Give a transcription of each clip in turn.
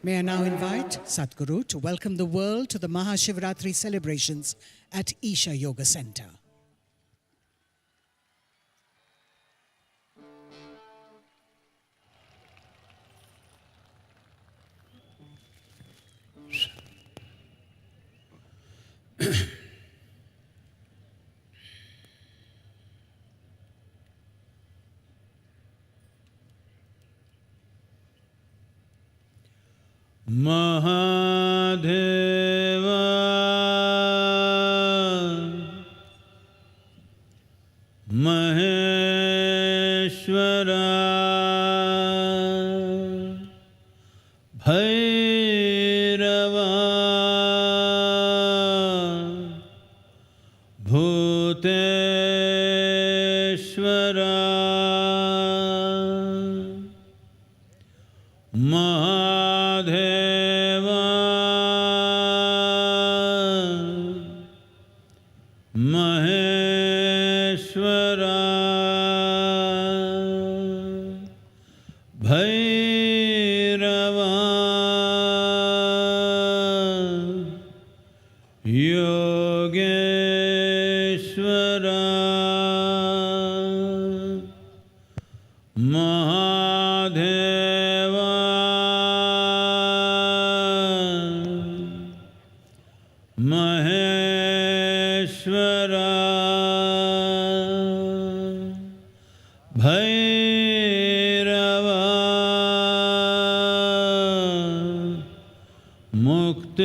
May I now invite Sadhguru to welcome the world to the Mahashivratri celebrations at Isha Yoga Center. Mahadeva Maheshwara Bhairava Bhuteshwara Mahadeva Maheshwara Bhairava Yogeshwara Mahadeva Maheshwara Bhairava Mukteshwara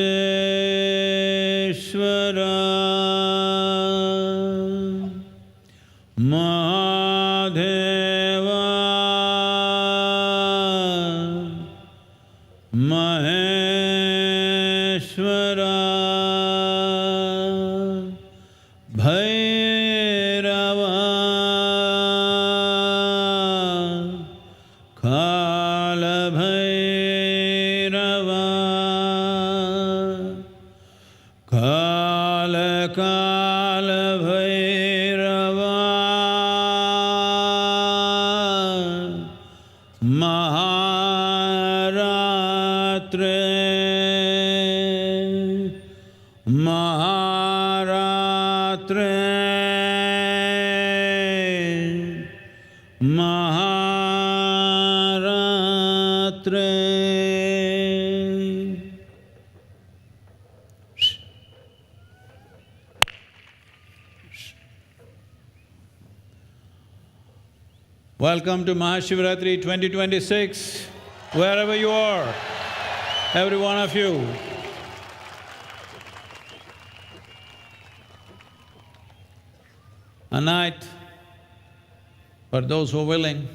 Mahadeva Maheshwara Bhairava Kala Bhairava Kala Kala Bhairava Maharatre Maharatre Maharatre Welcome to Mahashivratri 2026, wherever you are, every one of you. A night, for those who are willing,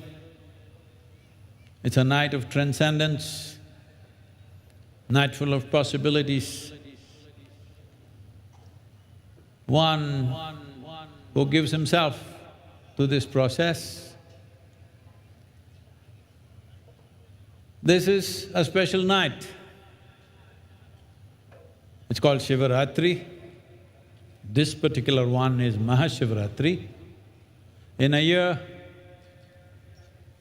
it's a night of transcendence, night full of possibilities. One who gives himself to this process. This is a special night. It's called Shivaratri. This particular one is Mahashivratri. In a year,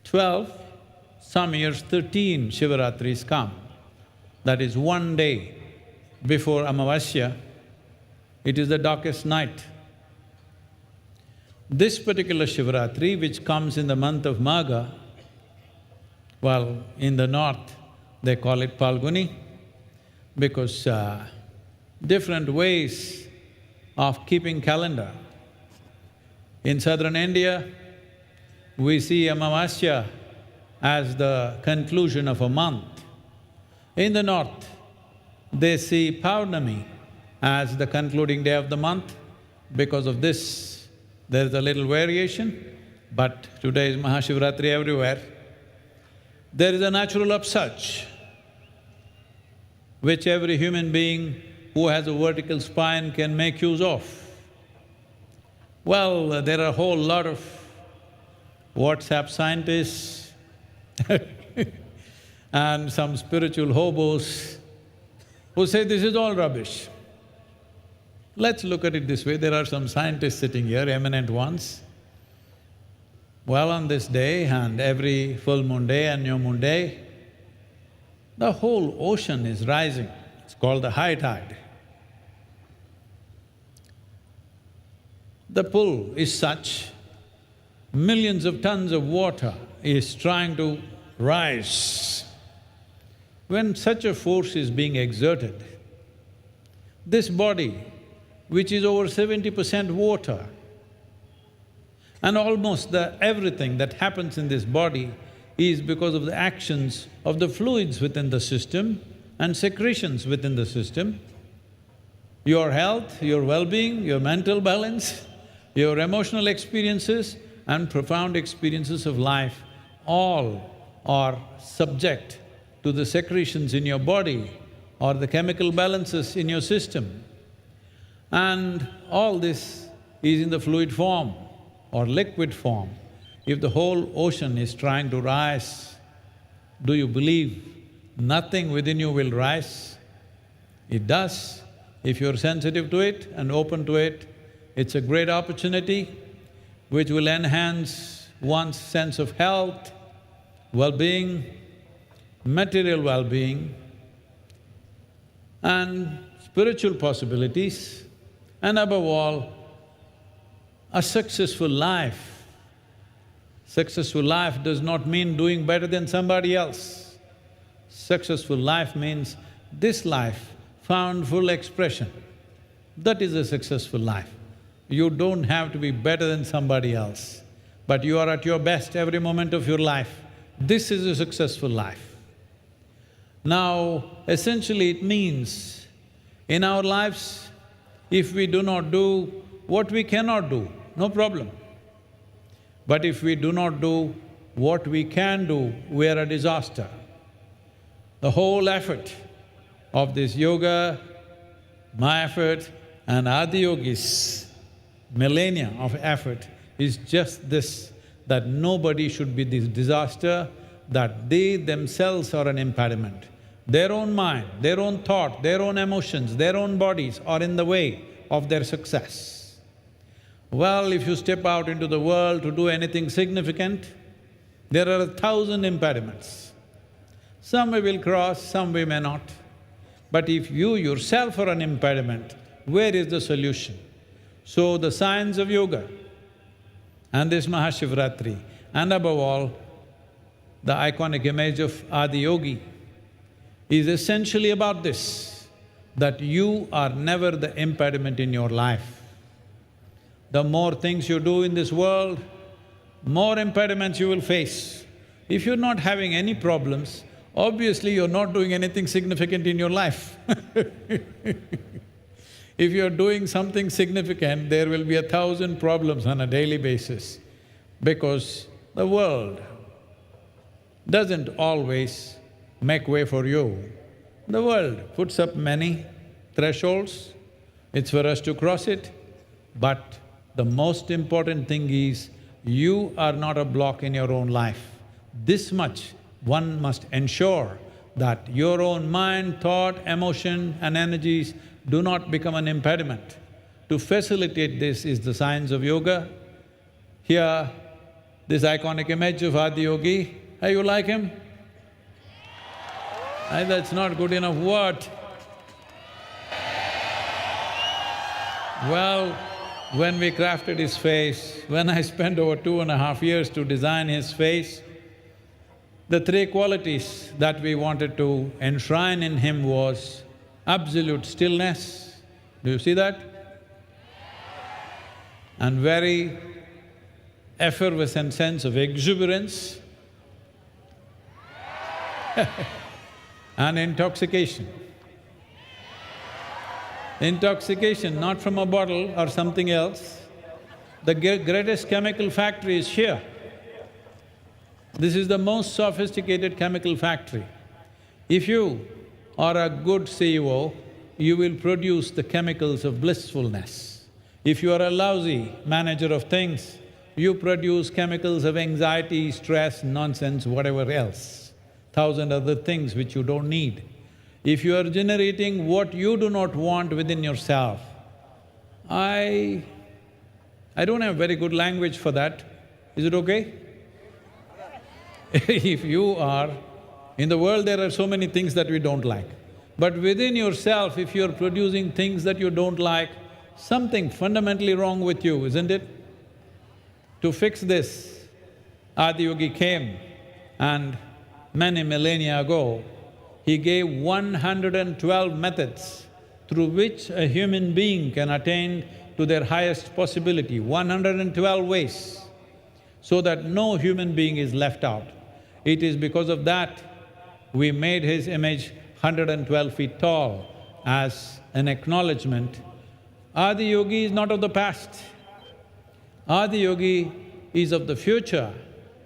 12, some years 13 Shivaratris come. That is one day before Amavasya. It is the darkest night. This particular Shivaratri, which comes in the month of Magha, well, in the north they call it Phalguni because different ways of keeping calendar. In southern India, we see Amavasya as the conclusion of a month. In the north, they see Paurnami as the concluding day of the month. Because of this, there is a little variation, but today is Mahashivratri everywhere. There is a natural upsurge which every human being who has a vertical spine can make use of. Well, there are a whole lot of WhatsApp scientists and some spiritual hobos who say this is all rubbish. Let's look at it this way, there are some scientists sitting here, eminent ones. Well, on this day and every full moon day and new moon day, the whole ocean is rising. It's called the high tide. The pull is such, millions of tons of water is trying to rise. When such a force is being exerted, this body, which is over 70% water, and almost everything that happens in this body is because of the actions of the fluids within the system and secretions within the system. Your health, your well-being, your mental balance, your emotional experiences and profound experiences of life all are subject to the secretions in your body or the chemical balances in your system. And all this is in the fluid form or liquid form. If the whole ocean is trying to rise, do you believe nothing within you will rise? It does. If you're sensitive to it and open to it, it's a great opportunity which will enhance one's sense of health, well-being, material well-being, and spiritual possibilities, and above all, a successful life. Successful life does not mean doing better than somebody else. Successful life means this life found full expression. That is a successful life. You don't have to be better than somebody else, but you are at your best every moment of your life. This is a successful life. Now, essentially it means, in our lives, if we do not do what we cannot do, no problem. But if we do not do what we can do, we are a disaster. The whole effort of this yoga, my effort and Adiyogi's millennia of effort is just this, that nobody should be this disaster, that they themselves are an impediment. Their own mind, their own thought, their own emotions, their own bodies are in the way of their success. Well, if you step out into the world to do anything significant, there are 1,000 impediments. Some we will cross, some we may not. But if you yourself are an impediment, where is the solution? So the science of yoga and this Mahashivratri, and above all, the iconic image of Adiyogi is essentially about this, that you are never the impediment in your life. The more things you do in this world, more impediments you will face. If you're not having any problems, obviously you're not doing anything significant in your life. If you're doing something significant, there will be 1,000 problems on a daily basis, because the world doesn't always make way for you. The world puts up many thresholds, it's for us to cross it, but the most important thing is you are not a block in your own life. This much one must ensure, that your own mind, thought, emotion and energies do not become an impediment. To facilitate this is the science of yoga. Here, this iconic image of Adiyogi, hey, you like him? That's not good enough, what? Well, when we crafted his face, when I spent over 2.5 years to design his face, the three qualities that we wanted to enshrine in him was absolute stillness, do you see that? And very effervescent sense of exuberance and intoxication. Intoxication not from a bottle or something else. The greatest chemical factory is here. This is the most sophisticated chemical factory. If you are a good CEO, you will produce the chemicals of blissfulness. If you are a lousy manager of things, you produce chemicals of anxiety, stress, nonsense, whatever else, 1,000 other things which you don't need. If you are generating what you do not want within yourself, I don't have very good language for that, is it okay? If you are In the world, there are so many things that we don't like. But within yourself, if you're producing things that you don't like, something fundamentally wrong with you, isn't it? To fix this, Adiyogi came and many millennia ago, he gave 112 methods through which a human being can attain to their highest possibility, 112 ways, so that no human being is left out. It is because of that we made his image 112 feet tall as an acknowledgement. Adiyogi is not of the past. Adiyogi is of the future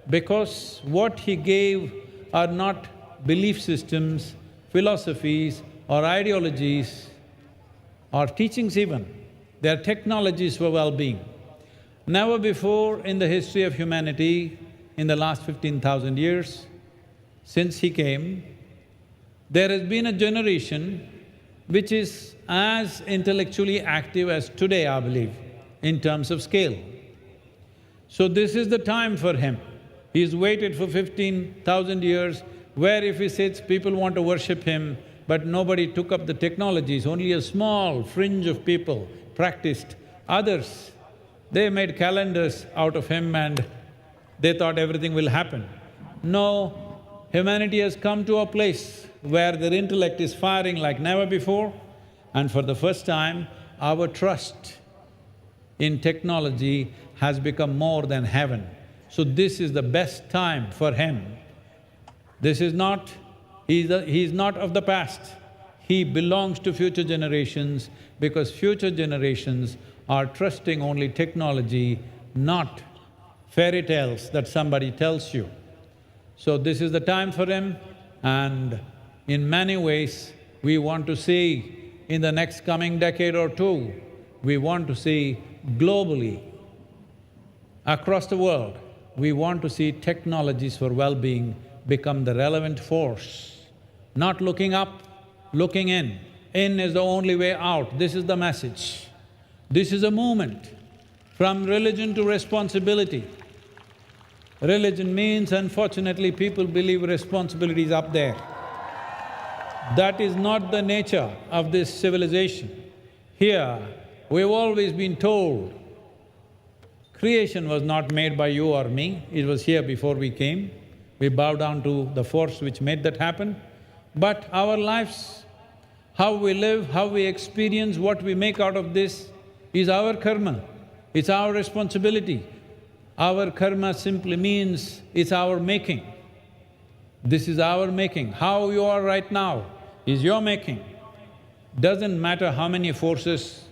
because what he gave are not belief systems, philosophies or ideologies or teachings even. They are technologies for well-being. Never before in the history of humanity, in the last 15,000 years, since he came, there has been a generation which is as intellectually active as today, I believe, in terms of scale. So this is the time for him. He's waited for 15,000 years, where if he sits, people want to worship him, but nobody took up the technologies, only a small fringe of people practiced. Others, they made calendars out of him and they thought everything will happen. No, humanity has come to a place where their intellect is firing like never before, and for the first time, our trust in technology has become more than heaven. So this is the best time for him. This is not… he's not of the past. He belongs to future generations because future generations are trusting only technology, not fairy tales that somebody tells you. So this is the time for him, and in many ways, we want to see in the next coming decade or two, we want to see globally, across the world, we want to see technologies for well-being become the relevant force. Not looking up, looking in. In is the only way out, this is the message. This is a movement from religion to responsibility. Religion means, unfortunately, people believe responsibility is up there. That is not the nature of this civilization. Here, we've always been told, creation was not made by you or me, it was here before we came. We bow down to the force which made that happen. But our lives, how we live, how we experience, what we make out of this is our karma, it's our responsibility. Our karma simply means it's our making. This is our making. How you are right now is your making. Doesn't matter how many forces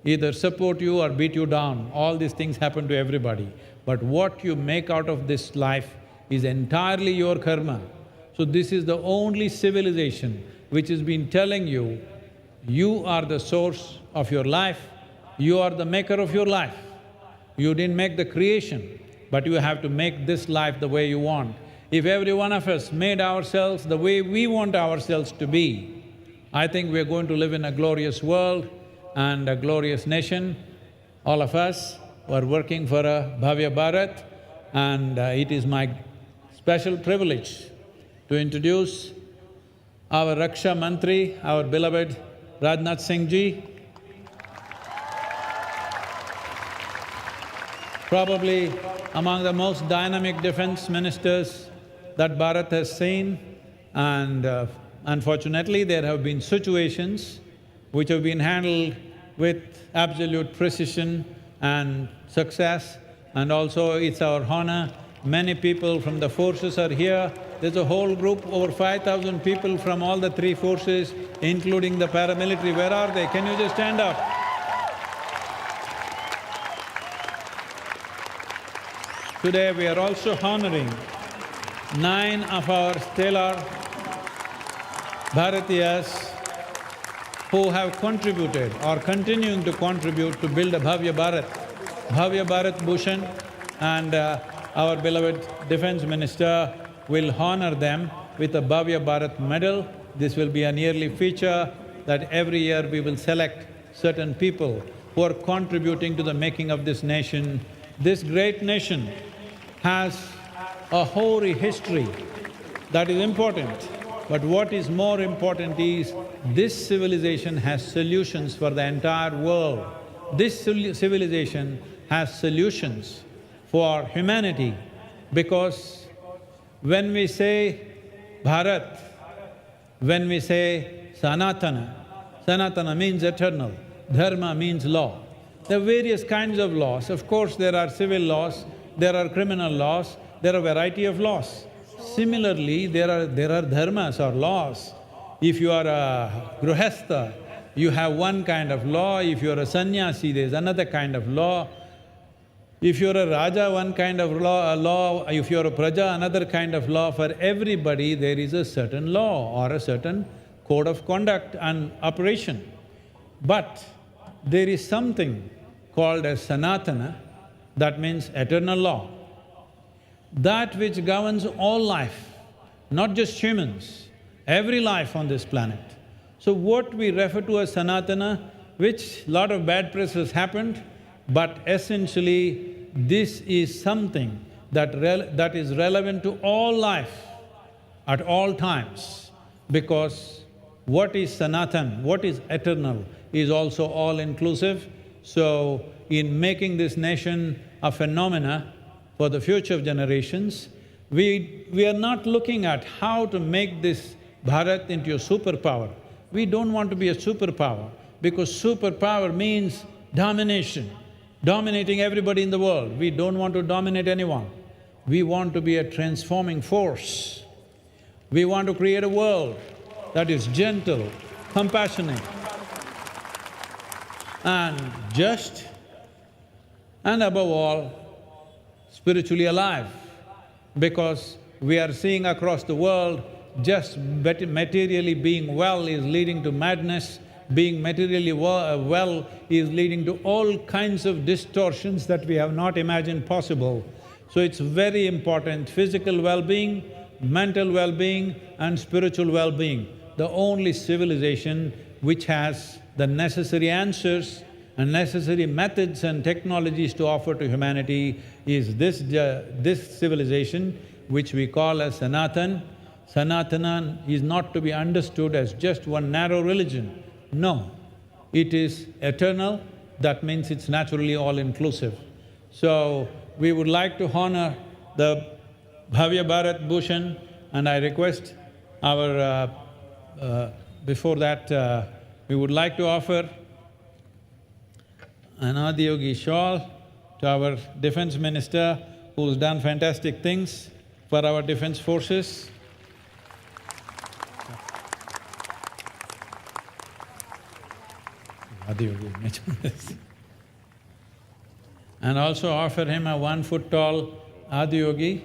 either support you or beat you down, all these things happen to everybody. But what you make out of this life is entirely your karma. So this is the only civilization which has been telling you, you are the source of your life, you are the maker of your life. You didn't make the creation, but you have to make this life the way you want. If every one of us made ourselves the way we want ourselves to be, I think we're going to live in a glorious world and a glorious nation. All of us are working for a Bhavya Bharat, and it is my special privilege to introduce our Raksha Mantri, our beloved Rajnath Singh Ji. Probably among the most dynamic defense ministers that Bharat has seen, and unfortunately there have been situations which have been handled with absolute precision and success, and also it's our honor. Many people from the forces are here. There's a whole group, over 5,000 people from all the three forces, including the paramilitary. Where are they? Can you just stand up? Today we are also honoring 9 of our stellar Bharatiyas who have contributed or continuing to contribute to build a Bhavya Bharat. Bhavya Bharat Bhushan, and our beloved Defense Minister will honor them with a Bhavya Bharat medal. This will be an yearly feature that every year we will select certain people who are contributing to the making of this nation. This great nation has a hoary history That is important. But what is more important is, this civilization has solutions for the entire world. This civilization has solutions for humanity, because when we say Bharat, when we say Sanatana, Sanatana means eternal, Dharma means law. There are various kinds of laws. Of course, there are civil laws, there are criminal laws, there are a variety of laws. Similarly, there are dharmas or laws. If you are a grihastha, you have one kind of law. If you are a sannyasi, there's another kind of law. If you're a raja, one kind of law, if you're a praja, another kind of law. For everybody, there is a certain law or a certain code of conduct and operation. But there is something called as Sanatana, that means eternal law. That which governs all life, not just humans, every life on this planet. So what we refer to as Sanatana, which lot of bad press has happened, but essentially this is something that is relevant to all life at all times, because what is Sanatan, what is eternal, is also all-inclusive. So in making this nation a phenomena for the future of generations, we are not looking at how to make this Bharat into a superpower. We don't want to be a superpower, because superpower means domination, dominating everybody in the world. We don't want to dominate anyone. We want to be a transforming force. We want to create a world that is gentle, compassionate, and just, and above all, spiritually alive. Because we are seeing across the world, just materially being well is leading to madness, being materially well is leading to all kinds of distortions that we have not imagined possible. So it's very important, physical well-being, mental well-being and spiritual well-being. The only civilization which has the necessary answers and necessary methods and technologies to offer to humanity is this civilization, which we call as Sanatan. Sanatana is not to be understood as just one narrow religion. No, it is eternal, that means it's naturally all-inclusive. So, we would like to honor the Bhavya Bharat Bhushan, and I request our… before that, we would like to offer an Adiyogi shawl to our Defense Minister, who's done fantastic things for our defense forces. Adiyogi mentioned this. And also offer him a 1-foot-tall Adiyogi.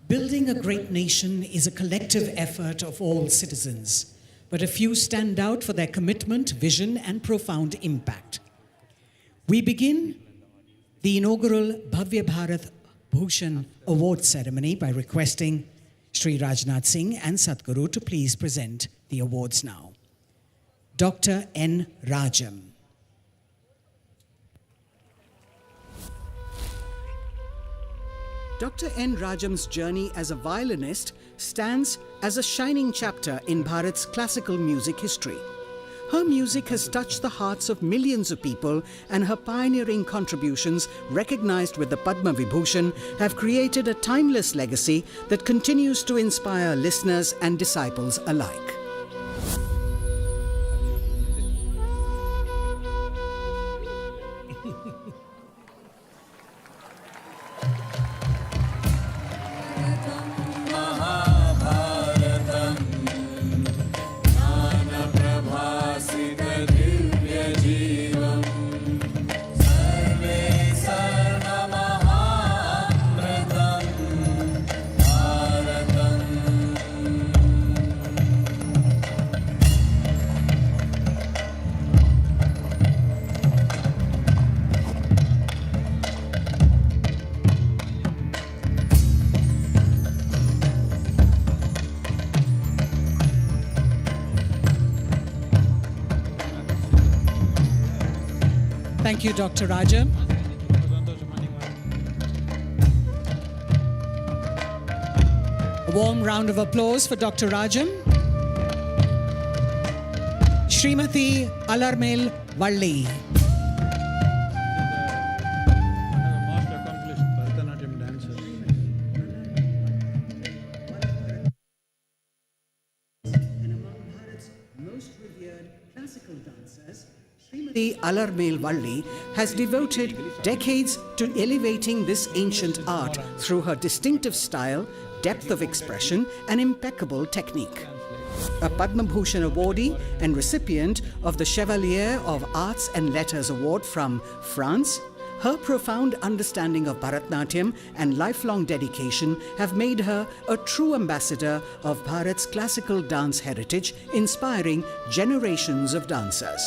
Building a great nation is a collective effort of all citizens, but a few stand out for their commitment, vision, and profound impact. We begin the inaugural Bhavya Bharat Bhushan Award ceremony by requesting Sri Rajnath Singh and Sadhguru to please present the awards now. Dr. N. Rajam. Dr. N. Rajam's journey as a violinist stands as a shining chapter in Bharat's classical music history. Her music has touched the hearts of millions of people, and her pioneering contributions, recognized with the Padma Vibhushan, have created a timeless legacy that continues to inspire listeners and disciples alike. Thank you, Dr. Raja. A warm round of applause for Dr. Rajan. Srimati Alarmel Valli. Most accomplished Bharatanatyam dancer. And among Bharat's most revered classical dancers, Srimati Alarmel Valli has devoted decades to elevating this ancient art through her distinctive style, depth of expression, and impeccable technique. A Padma Bhushan awardee and recipient of the Chevalier of Arts and Letters Award from France, her profound understanding of Bharatnatyam and lifelong dedication have made her a true ambassador of Bharat's classical dance heritage, inspiring generations of dancers.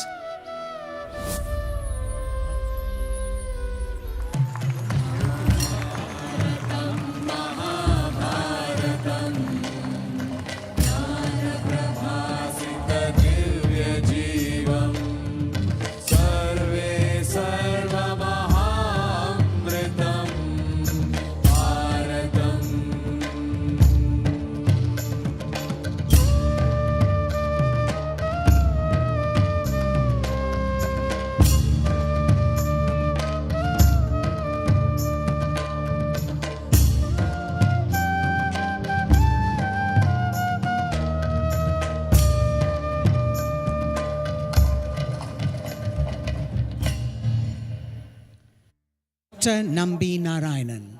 Dr. Nambi Narayanan.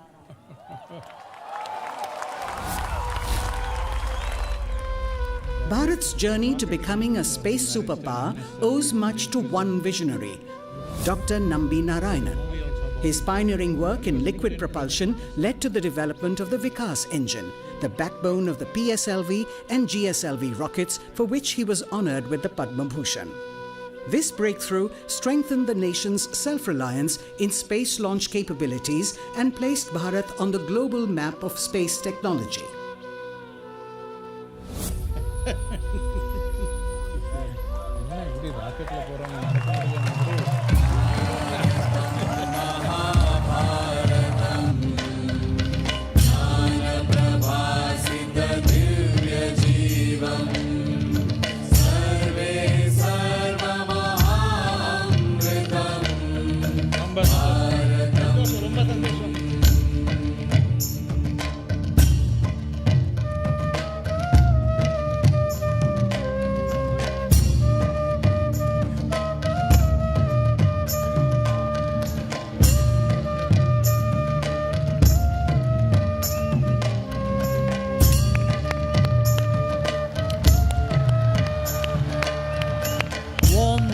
Bharat's journey to becoming a space superpower owes much to one visionary, Dr. Nambi Narayanan. His pioneering work in liquid propulsion led to the development of the Vikas engine, the backbone of the PSLV and GSLV rockets, for which he was honored with the Padma Bhushan. This breakthrough strengthened the nation's self-reliance in space launch capabilities and placed Bharat on the global map of space technology.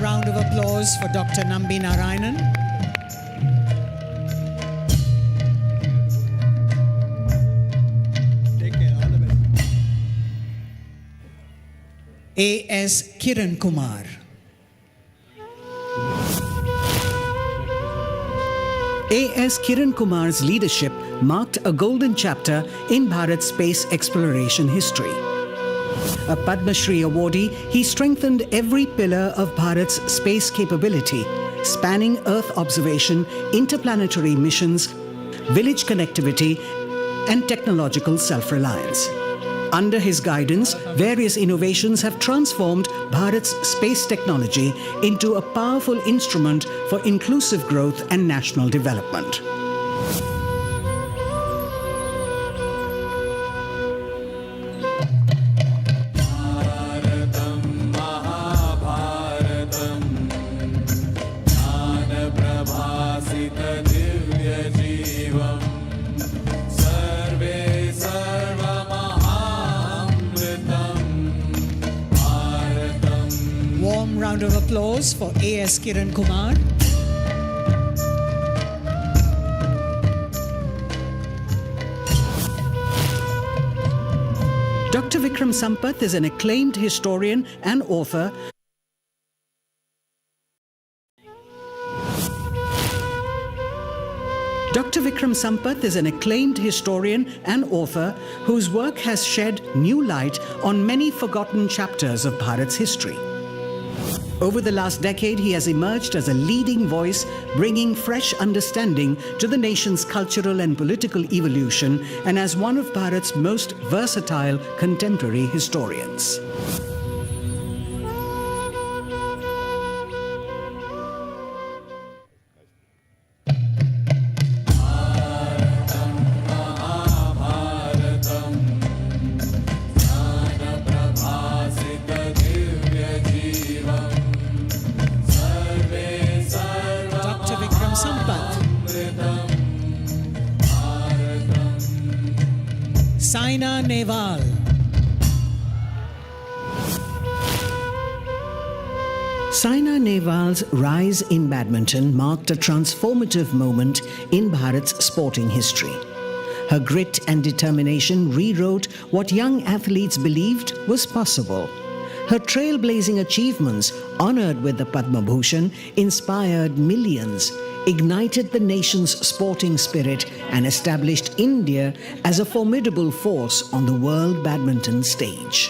Round of applause for Dr. Nambi Narayanan. Take care, all the best. A.S. Kiran Kumar. A.S. Kiran Kumar's leadership marked a golden chapter in Bharat's space exploration history. A Padma Shri awardee, he strengthened every pillar of Bharat's space capability, spanning Earth observation, interplanetary missions, village connectivity, and technological self-reliance. Under his guidance, various innovations have transformed Bharat's space technology into a powerful instrument for inclusive growth and national development. Warm round of applause for A.S. Kiran Kumar. Dr. Vikram Sampath is an acclaimed historian and author. Dr. Vikram Sampath is an acclaimed historian and author whose work has shed new light on many forgotten chapters of Bharat's history. Over the last decade, he has emerged as a leading voice, bringing fresh understanding to the nation's cultural and political evolution, and as one of Bharat's most versatile contemporary historians. Saina Nehwal. Saina Nehwal's rise in badminton marked a transformative moment in Bharat's sporting history. Her grit and determination rewrote what young athletes believed was possible. Her trailblazing achievements, honored with the Padma Bhushan, inspired millions, ignited the nation's sporting spirit, and established India as a formidable force on the world badminton stage.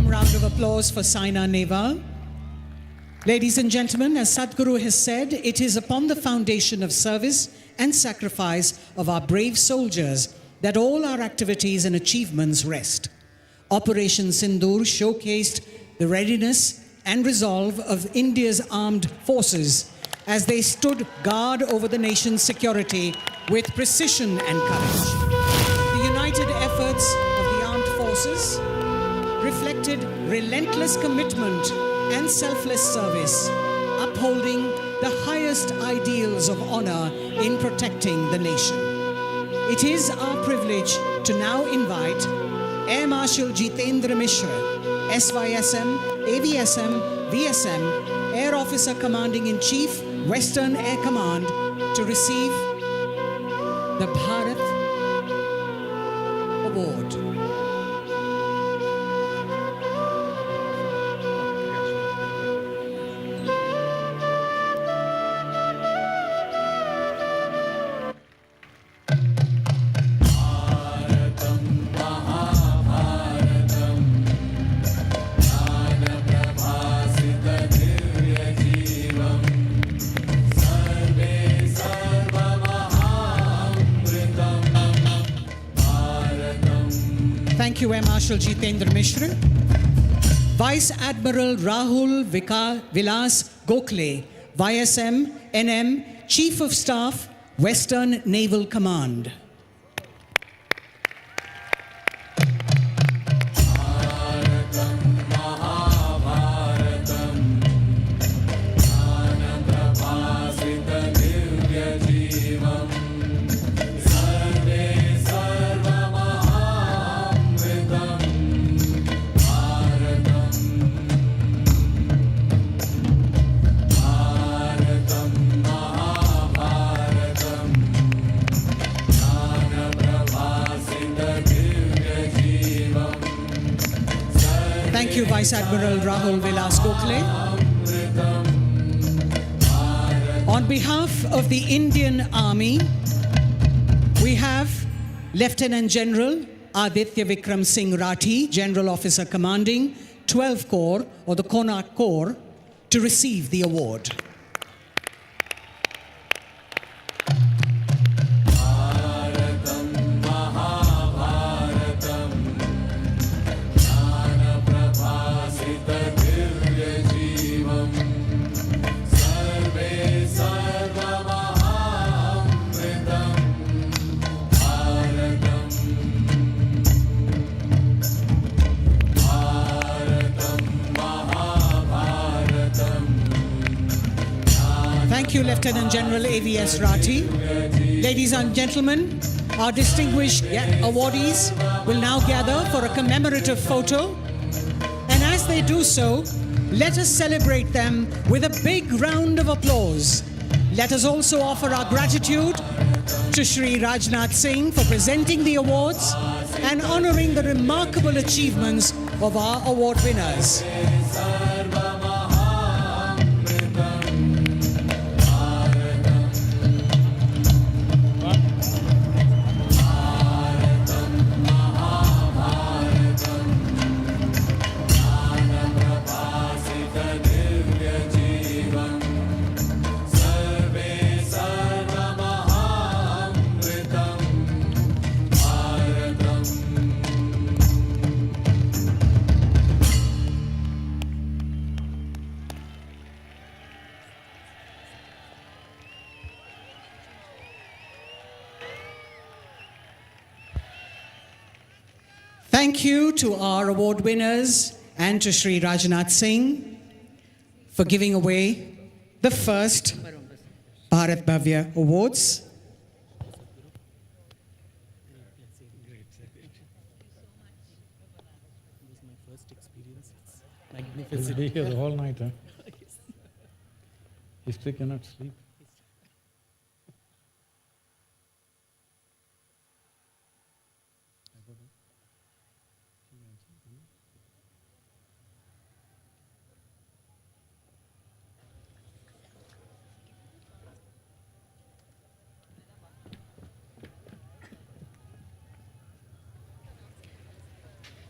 Round of applause for Saina Nehwal. Ladies and gentlemen, as Sadhguru has said, it is upon the foundation of service and sacrifice of our brave soldiers that all our activities and achievements rest. Operation Sindoor showcased the readiness and resolve of India's armed forces as they stood guard over the nation's security with precision and courage. The united efforts of the armed forces reflected relentless commitment and selfless service, upholding the highest ideals of honor in protecting the nation. It is our privilege to now invite Air Marshal Jitendra Mishra, SYSM, AVSM, VSM, Air Officer Commanding-in-Chief, Western Air Command, to receive the Bharat Award. Thank you, Air Marshal Jitendra Mishra. Vice Admiral Rahul Vilas Gokhale, YSM, NM, Chief of Staff, Western Naval Command. Thank you, Vice Admiral Rahul Vilas Gokhale. On behalf of the Indian Army, we have Lieutenant General Aditya Vikram Singh Rathi, General Officer Commanding 12 Corps, or the Konark Corps, to receive the award. Thank you, Lieutenant General AVS Rathi. Ladies and gentlemen, our distinguished awardees will now gather for a commemorative photo. And as they do so, let us celebrate them with a big round of applause. Let us also offer our gratitude to Shri Rajnath Singh for presenting the awards and honoring the remarkable achievements of our award winners. Thank you to our award winners and to Shri Rajnath Singh for giving away the first Bharat Bhavya Awards. You'll be here the whole night, huh? History cannot sleep.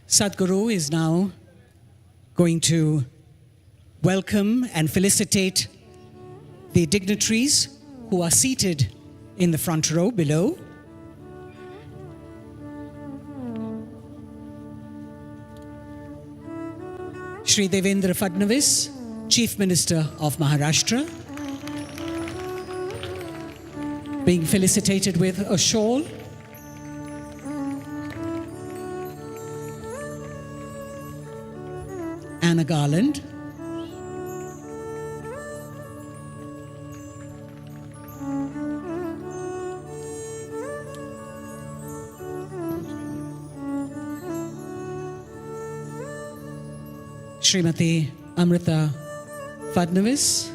Sadhguru is now going to welcome and felicitate the dignitaries who are seated in the front row below. Shri Devendra Fadnavis, Chief Minister of Maharashtra, being felicitated with a shawl. And a garland. Srimati Amrita Fadnavis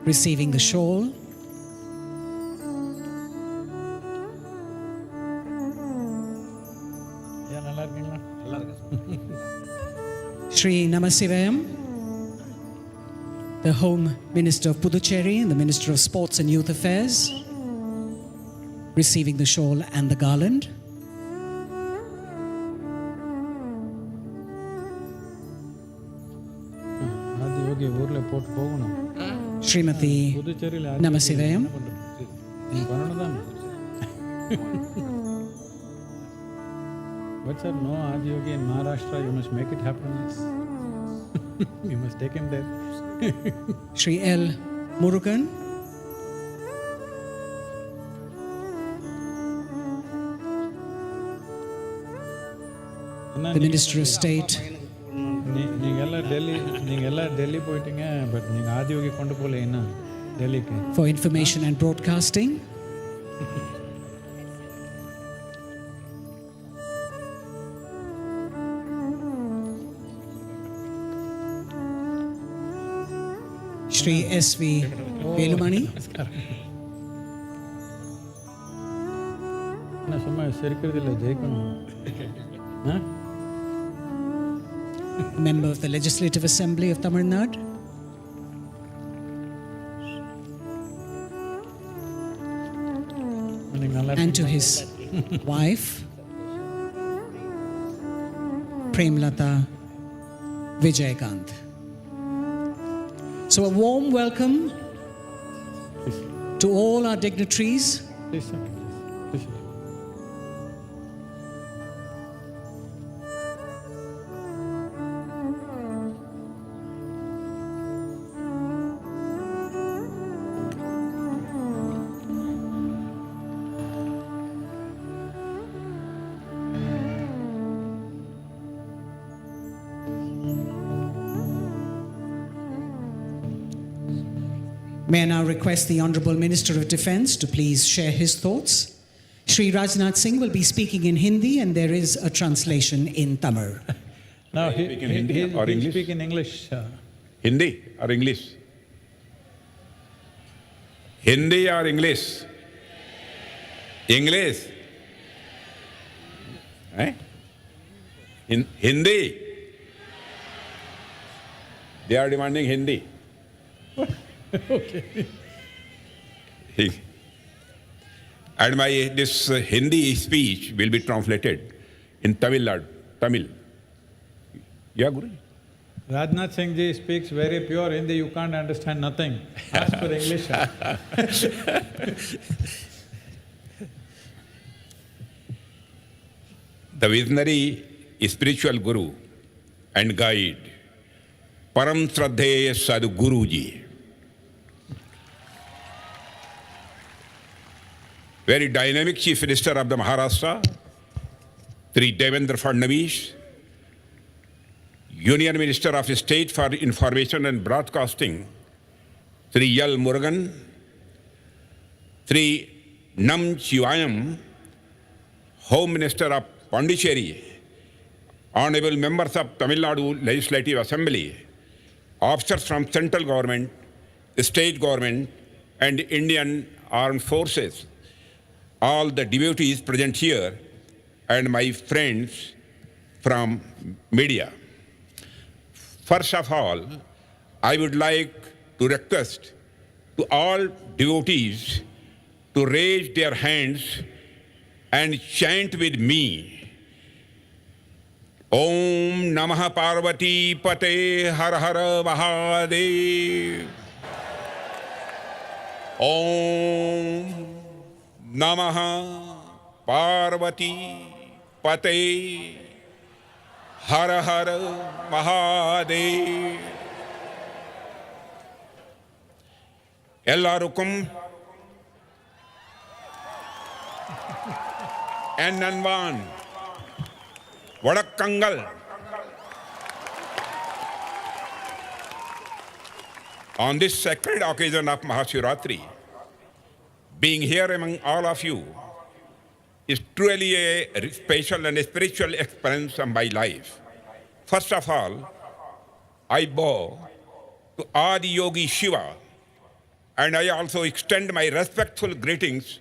receiving the shawl. Shri Namasivayam, the Home Minister of Puducherry and the Minister of Sports and Youth Affairs, receiving the shawl and the garland. Srimati Namasivayam. But sir, no Adiyogi in Maharashtra, you must make it happen. You must take him there. Shri L. Murugan. The Minister of State. For Information and Broadcasting. Shri S.V. Velumani. Member of the Legislative Assembly of Tamil Nadu. And to his wife, Premlata Vijayakant. So a warm welcome to all our dignitaries. Please, sir. Please, sir. May I now request the Honorable Minister of Defence to please share his thoughts. Shri Rajnath Singh will be speaking in Hindi and there is a translation in Tamil. Now, speak in Hindi or English? Speak in English. Hindi or English? Hindi or English? English? Eh? Hindi? They are demanding Hindi. Okay. And this Hindi speech will be translated in Tamil. Yeah, Guru? Rajnath Singh ji speaks very pure Hindi, you can't understand nothing. Ask for English. The visionary spiritual guru and guide, Param Shraddheya Sadhguru ji, very dynamic Chief Minister of the Maharashtra, Sri Devendra Fadnavis, Union Minister of State for Information and Broadcasting, Sri L. Murugan, Sri Nam Chivayam, Home Minister of Pondicherry, honorable members of Tamil Nadu Legislative Assembly, officers from central government, state government, and Indian Armed Forces, all the devotees present here, and my friends from media. First of all, I would like to request to all devotees to raise their hands and chant with me. Om Namah Parvati Pate Har Har Mahadev. Om Namah Parvati Pate Har Har Mahadev. Ellarukum and Nanvan Vadakkangal. On this sacred occasion of Mahashivratri, being here among all of you is truly a special and a spiritual experience of my life. First of all, I bow to Adi Yogi Shiva, and I also extend my respectful greetings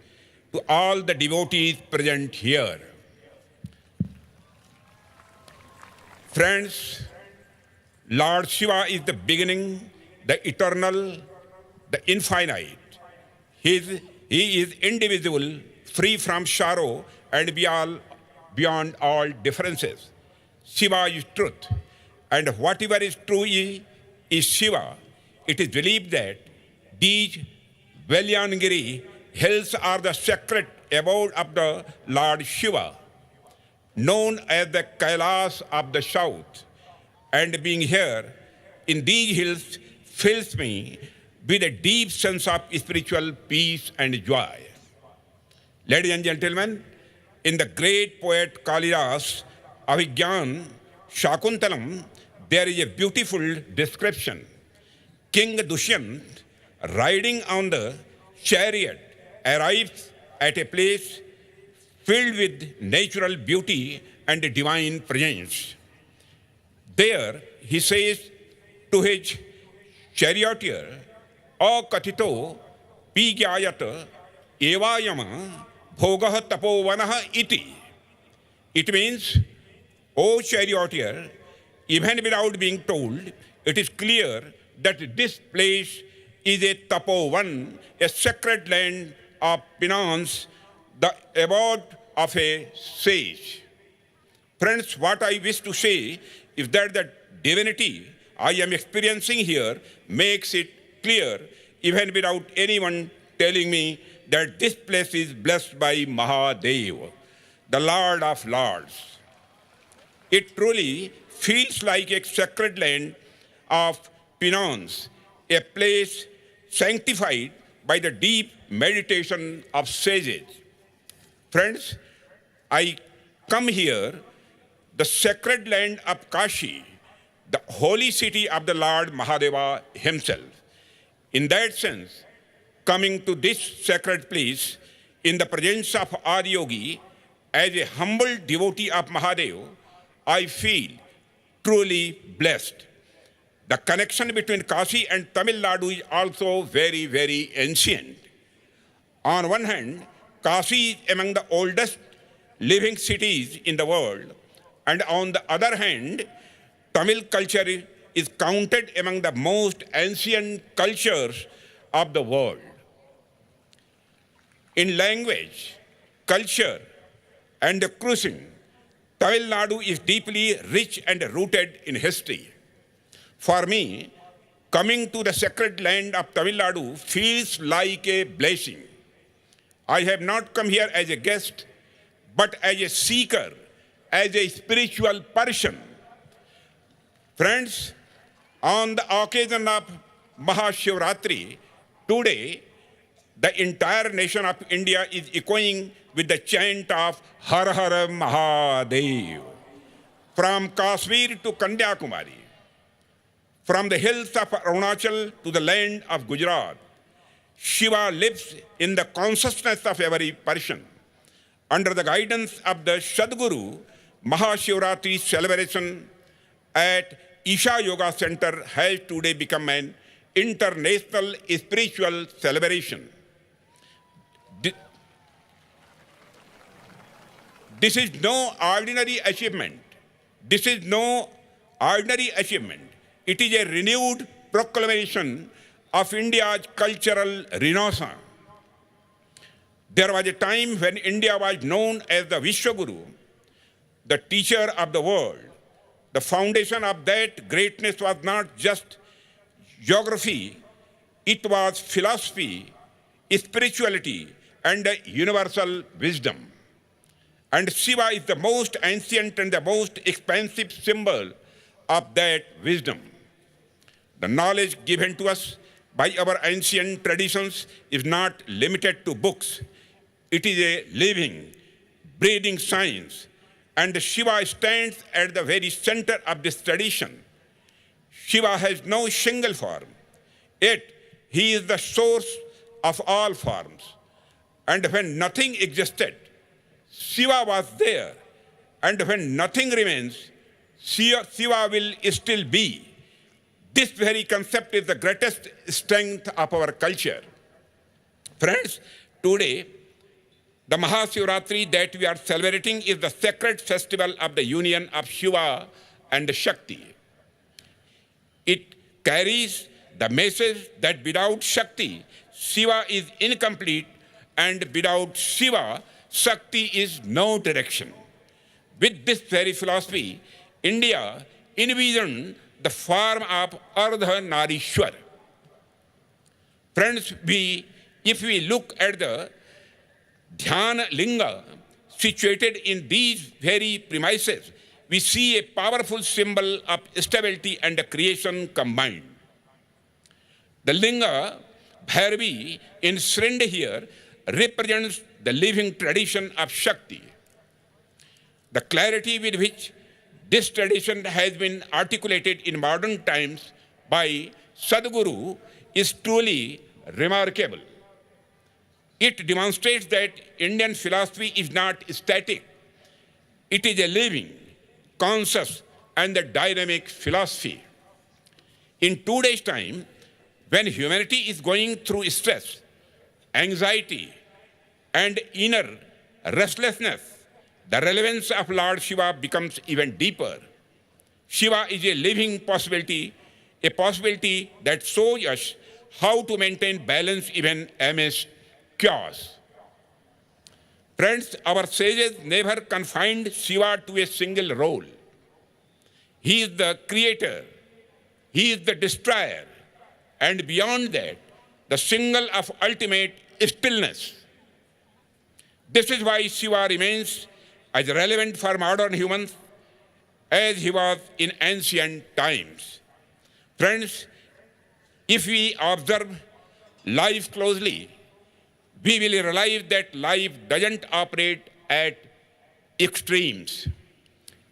to all the devotees present here. Friends, Lord Shiva is the beginning, the eternal, the infinite. He is indivisible, free from sorrow, and beyond all differences. Shiva is truth, and whatever is true is Shiva. It is believed that these Velyangiri hills are the sacred abode of the Lord Shiva, known as the Kailas of the south. And being here in these hills fills me with a deep sense of spiritual peace and joy. Ladies and gentlemen, in the great poet Kalidas Abhigyan Shakuntalam, there is a beautiful description. King Dushyant, riding on the chariot, arrives at a place filled with natural beauty and divine presence. There he says to his charioteer, O Katito Pigyayat Evayama Bhogah Tapovanah iti. It means, O charioteer, even without being told, it is clear that this place is a tapovan, a sacred land of penance, the abode of a sage. Friends, what I wish to say is that the divinity I am experiencing here makes it clear, even without anyone telling me, that this place is blessed by Mahadev, the Lord of Lords. It truly feels like a sacred land of penance, a place sanctified by the deep meditation of sages. Friends, I come here, the sacred land of Kashi, the holy city of the Lord Mahadeva himself. In that sense, coming to this sacred place in the presence of Adiyogi, as a humble devotee of Mahadev, I feel truly blessed. The connection between Kashi and Tamil Nadu is also very, very ancient. On one hand, Kashi is among the oldest living cities in the world, and on the other hand, Tamil culture is counted among the most ancient cultures of the world. In language, culture, and cuisine, Tamil Nadu is deeply rich and rooted in history. For me, coming to the sacred land of Tamil Nadu feels like a blessing. I have not come here as a guest, but as a seeker, as a spiritual person. Friends, on the occasion of Mahashivratri, today, the entire nation of India is echoing with the chant of Har Har Mahadev. From Kashmir to Kanyakumari, from the hills of Arunachal to the land of Gujarat, Shiva lives in the consciousness of every person. Under the guidance of the Sadguru, Mahashivratri celebration at Isha Yoga Center has today become an international spiritual celebration. This is no ordinary achievement. This is no ordinary achievement. It is a renewed proclamation of India's cultural renaissance. There was a time when India was known as the Vishwaguru, the teacher of the world. The foundation of that greatness was not just geography, it was philosophy, spirituality, and universal wisdom. And Shiva is the most ancient and the most expansive symbol of that wisdom. The knowledge given to us by our ancient traditions is not limited to books. It is a living, breathing science, and Shiva stands at the very center of this tradition. Shiva has no single form, yet he is the source of all forms. And when nothing existed, Shiva was there, and when nothing remains, Shiva will still be. This very concept is the greatest strength of our culture. Friends, today, the Mahashivratri that we are celebrating is the sacred festival of the union of Shiva and Shakti. It carries the message that without Shakti, Shiva is incomplete, and without Shiva, Shakti is no direction. With this very philosophy, India envisioned the form of Ardhanarishwar. Friends, if we look at the Dhyana Linga situated in these very premises, we see a powerful symbol of stability and creation combined. The Linga, Bhairavi, enshrined here, represents the living tradition of Shakti. The clarity with which this tradition has been articulated in modern times by Sadguru is truly remarkable. It demonstrates that Indian philosophy is not static. It is a living, conscious, and a dynamic philosophy. In today's time, when humanity is going through stress, anxiety, and inner restlessness, the relevance of Lord Shiva becomes even deeper. Shiva is a living possibility, a possibility that shows us how to maintain balance even amidst chaos. Friends, our sages never confined Shiva to a single role. He is the creator, he is the destroyer, and beyond that, the symbol of ultimate stillness. This is why Shiva remains as relevant for modern humans as he was in ancient times. Friends, if we observe life closely, we will realize that life doesn't operate at extremes.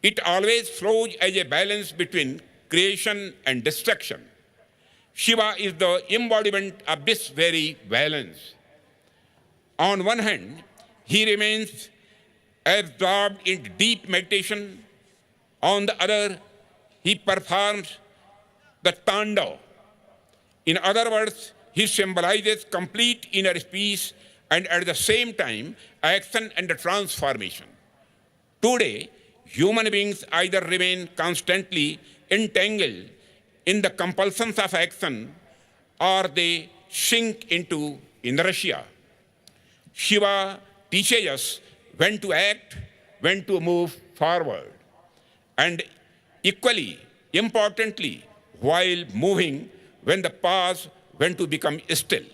It always flows as a balance between creation and destruction. Shiva is the embodiment of this very balance. On one hand, he remains absorbed in deep meditation. On the other, he performs the Tandava. In other words, he symbolizes complete inner peace and at the same time, action and transformation. Today, human beings either remain constantly entangled in the compulsions of action or they sink into inertia. Shiva teaches us when to act, when to move forward, and equally importantly, while moving, when to pause, when to become still.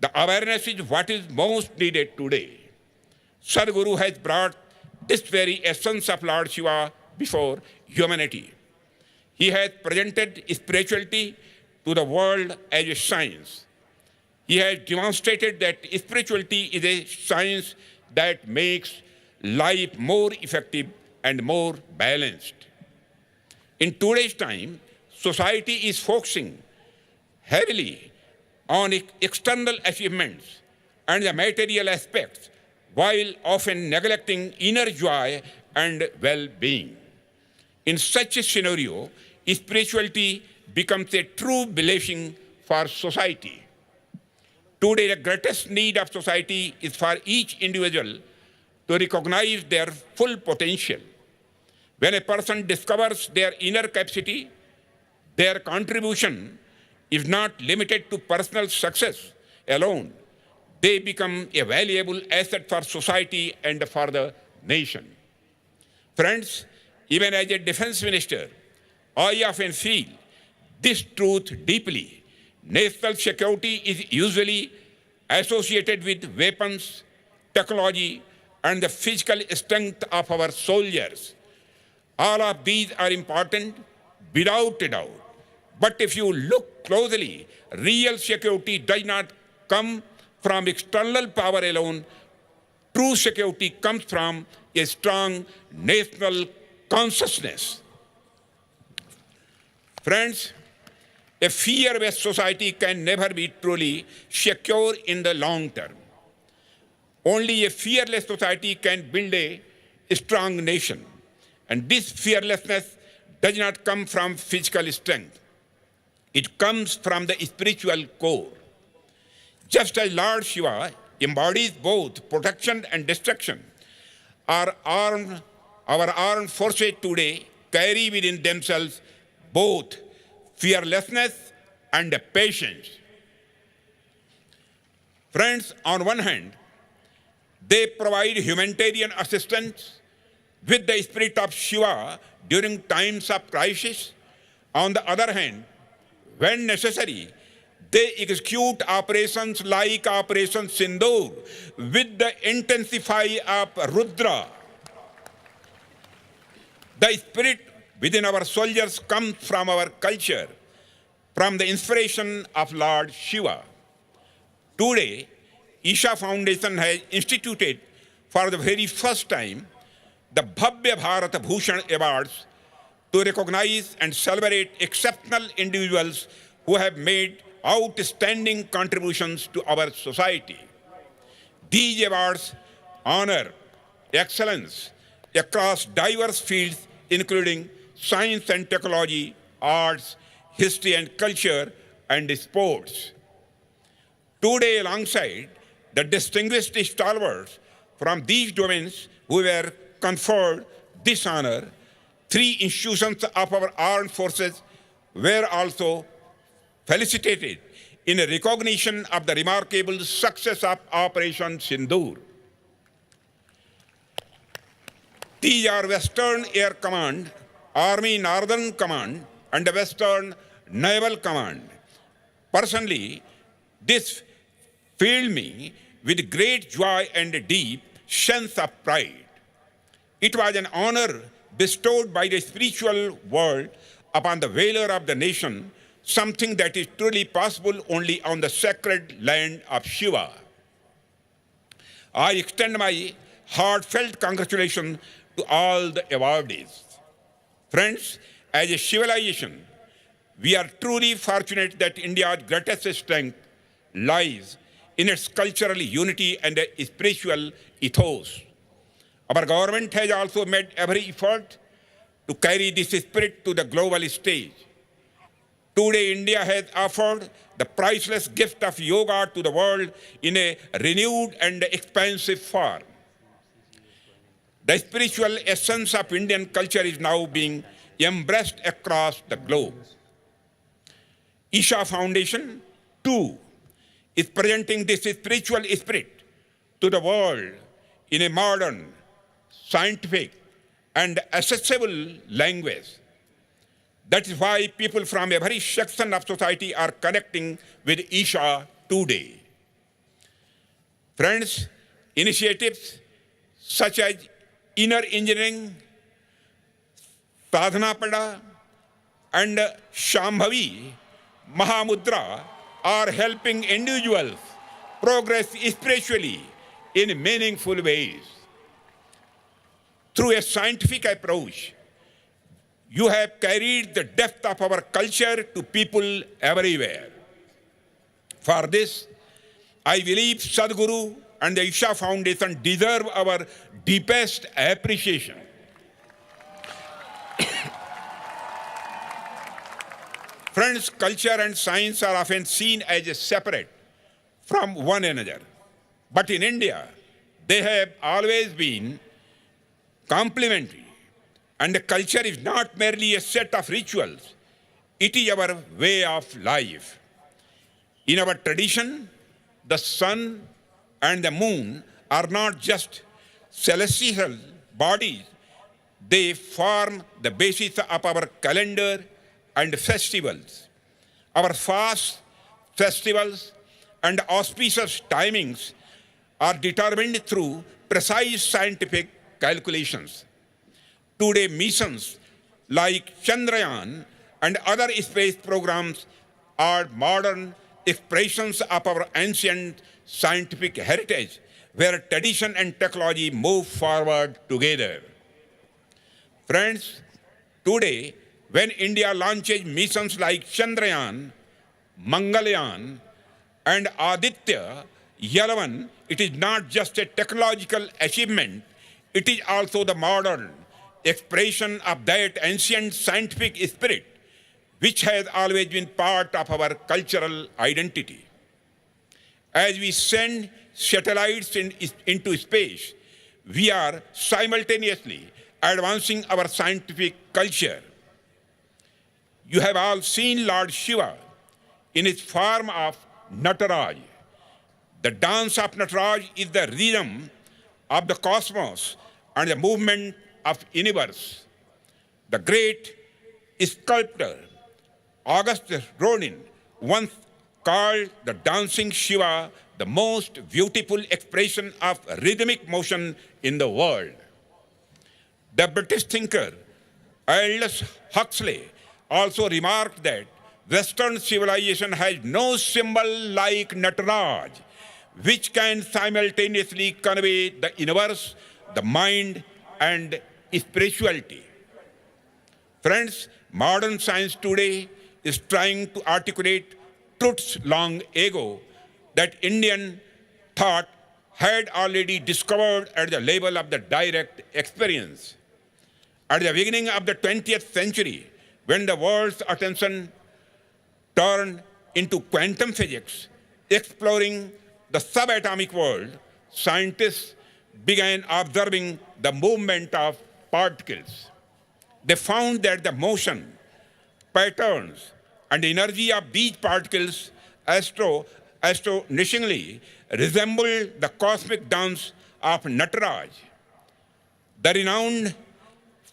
The awareness is what is most needed today. Sadhguru has brought this very essence of Lord Shiva before humanity. He has presented spirituality to the world as a science. He has demonstrated that spirituality is a science that makes life more effective and more balanced. In today's time, society is focusing heavily on external achievements and the material aspects, while often neglecting inner joy and well-being. In such a scenario, spirituality becomes a true blessing for society. Today, the greatest need of society is for each individual to recognize their full potential. When a person discovers their inner capacity, their contribution is not limited to personal success alone. They become a valuable asset for society and for the nation. Friends, even as a defense minister, I often feel this truth deeply. National security is usually associated with weapons, technology, and the physical strength of our soldiers. All of these are important, without a doubt. But if you look closely, real security does not come from external power alone. True security comes from a strong national consciousness. Friends, a fear-based society can never be truly secure in the long term. Only a fearless society can build a strong nation. And this fearlessness does not come from physical strength. It comes from the spiritual core. Just as Lord Shiva embodies both protection and destruction, our armed forces today carry within themselves both fearlessness and patience. Friends, on one hand, they provide humanitarian assistance with the spirit of Shiva during times of crisis. On the other hand, when necessary, they execute operations like Operation Sindoor with the intensity of Rudra. The spirit within our soldiers comes from our culture, from the inspiration of Lord Shiva. Today, Isha Foundation has instituted for the very first time the Bhavya Bharat Bhushan Awards to recognize and celebrate exceptional individuals who have made outstanding contributions to our society. These awards honor excellence across diverse fields, including science and technology, arts, history and culture, and sports. Today, alongside the distinguished stalwarts from these domains who were conferred this honor, 3 institutions of our armed forces were also felicitated in recognition of the remarkable success of Operation Sindoor. These are Western Air Command, Army Northern Command, and the Western Naval Command. Personally, this filled me with great joy and a deep sense of pride. It was an honor bestowed by the spiritual world upon the valor of the nation, something that is truly possible only on the sacred land of Shiva. I extend my heartfelt congratulations to all the awardees. Friends, as a civilization, we are truly fortunate that India's greatest strength lies in its cultural unity and spiritual ethos. Our government has also made every effort to carry this spirit to the global stage. Today, India has offered the priceless gift of yoga to the world in a renewed and expansive form. The spiritual essence of Indian culture is now being embraced across the globe. Isha Foundation, too, is presenting this spiritual spirit to the world in a modern, scientific, and accessible language. That is why people from every section of society are connecting with Isha today. Friends, initiatives such as Inner Engineering, Sadhana Pada, and Shambhavi Mahamudra are helping individuals progress spiritually in meaningful ways. Through a scientific approach, you have carried the depth of our culture to people everywhere. For this, I believe Sadhguru and the Isha Foundation deserve our deepest appreciation. Friends, culture and science are often seen as separate from one another. But in India, they have always been complementary. And the culture is not merely a set of rituals, it is our way of life. In our tradition, the sun and the moon are not just celestial bodies, they form the basis of our calendar and festivals. Our fasts, festivals, and auspicious timings are determined through precise scientific calculations. Today, missions like Chandrayaan and other space programs are modern expressions of our ancient scientific heritage, where tradition and technology move forward together. Friends, today, when India launches missions like Chandrayaan, Mangalyaan, and Aditya Yalavan, it is not just a technological achievement, it is also the modern expression of that ancient scientific spirit which has always been part of our cultural identity. As we send satellites into space, we are simultaneously advancing our scientific culture. You have all seen Lord Shiva in his form of Nataraj. The dance of Nataraj is the rhythm of the cosmos and the movement of universe. The great sculptor August Rodin once called the dancing Shiva the most beautiful expression of rhythmic motion in the world. The British thinker Aldous Huxley also remarked that Western civilization has no symbol like Nataraj, which can simultaneously convey the universe, the mind, and spirituality. Friends, modern science today is trying to articulate truths long ago that Indian thought had already discovered at the level of the direct experience. At the beginning of the 20th century, when the world's attention turned into quantum physics, exploring the subatomic world, scientists began observing the movement of particles. They found that the motion, patterns, and energy of these particles astonishingly resembled the cosmic dance of Nataraj. The renowned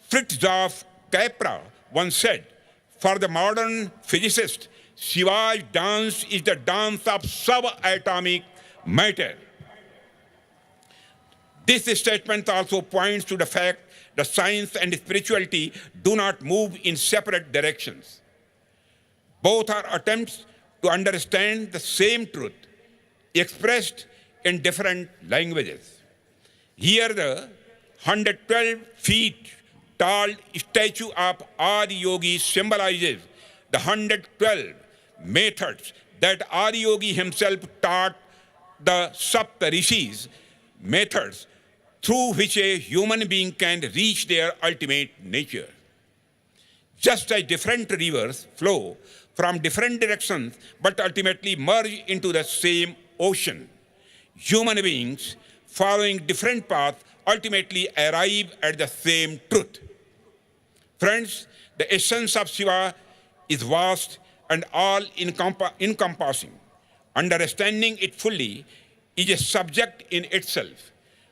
Fritjof Capra once said, "For the modern physicist, Shiva's dance is the dance of subatomic matter." This statement also points to the fact that science and spirituality do not move in separate directions. Both are attempts to understand the same truth, expressed in different languages. Here, the 112 feet tall statue of Adi Yogi symbolizes the 112 methods that Adi Yogi himself taught the Sapta Rishis, methods through which a human being can reach their ultimate nature. Just as different rivers flow from different directions but ultimately merge into the same ocean. Human beings following different paths ultimately arrive at the same truth. Friends, the essence of Shiva is vast and all-encompassing. Understanding it fully is a subject in itself.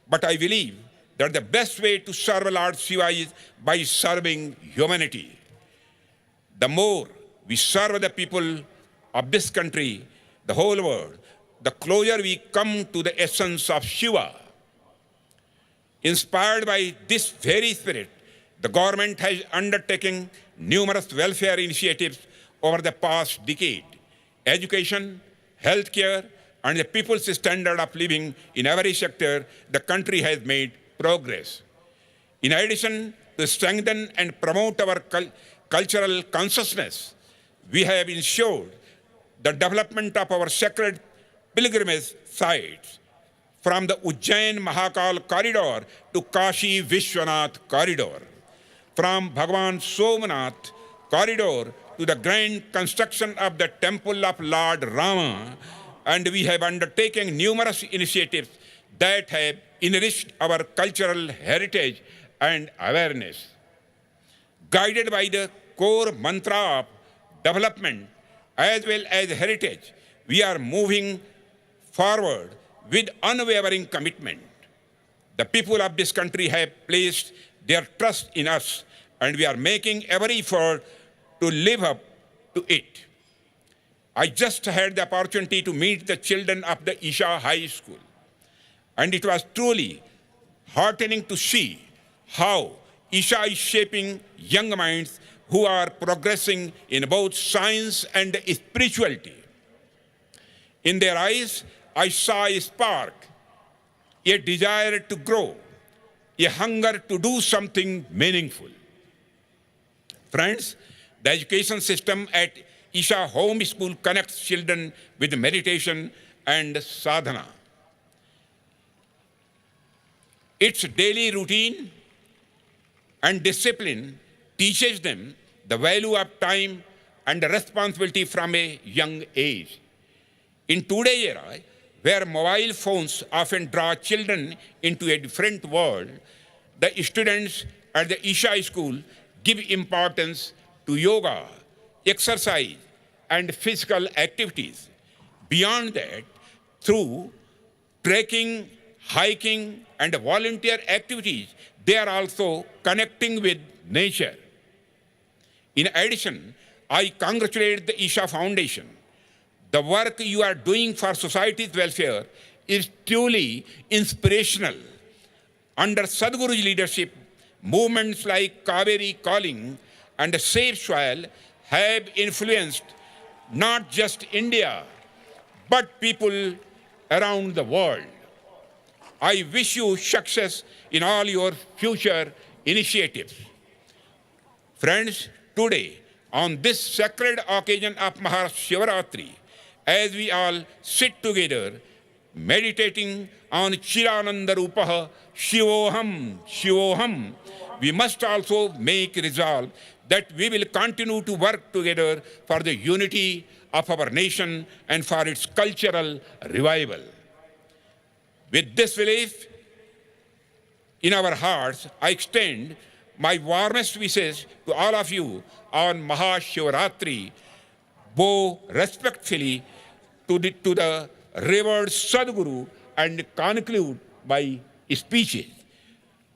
But I believe that the best way to serve Lord Shiva is by serving humanity. The more we serve the people of this country, the whole world, the closer we come to the essence of Shiva. Inspired by this very spirit, the government has undertaken numerous welfare initiatives over the past decade. Education, healthcare, and the people's standard of living in every sector, the country has made progress. In addition to strengthen and promote our cultural consciousness, we have ensured the development of our sacred pilgrimage sites, from the Ujjain Mahakal corridor to Kashi Vishwanath corridor, from Bhagavan Somnath corridor to the grand construction of the temple of Lord Rama, and we have undertaken numerous initiatives that have enriched our cultural heritage and awareness. Guided by the core mantra of development as well as heritage, we are moving forward with unwavering commitment. The people of this country have placed their trust in us, and we are making every effort to live up to it. I just had the opportunity to meet the children of the Isha High School, and it was truly heartening to see how Isha is shaping young minds who are progressing in both science and spirituality. In their eyes, I saw a spark, a desire to grow, a hunger to do something meaningful. Friends, the education system at Isha Home School connects children with meditation and sadhana. Its daily routine and discipline teaches them the value of time and responsibility from a young age. In today's era, where mobile phones often draw children into a different world, the students at the Isha School give importance to yoga, exercise, and physical activities. Beyond that, through trekking, hiking, and volunteer activities, they are also connecting with nature. In addition, I congratulate the Isha Foundation. The work you are doing for society's welfare is truly inspirational. Under Sadhguru's leadership, movements like Kaveri Calling and Safe Soil have influenced not just India, but people around the world. I wish you success in all your future initiatives. Friends, today, on this sacred occasion of Mahashivaratri, as we all sit together, meditating on Chirananda Rupaha, Shivoham, Shivoham, we must also make resolve that we will continue to work together for the unity of our nation and for its cultural revival. With this belief in our hearts, I extend my warmest wishes to all of you on Mahashivaratri, bow respectfully to the revered Sadhguru and conclude by speeches.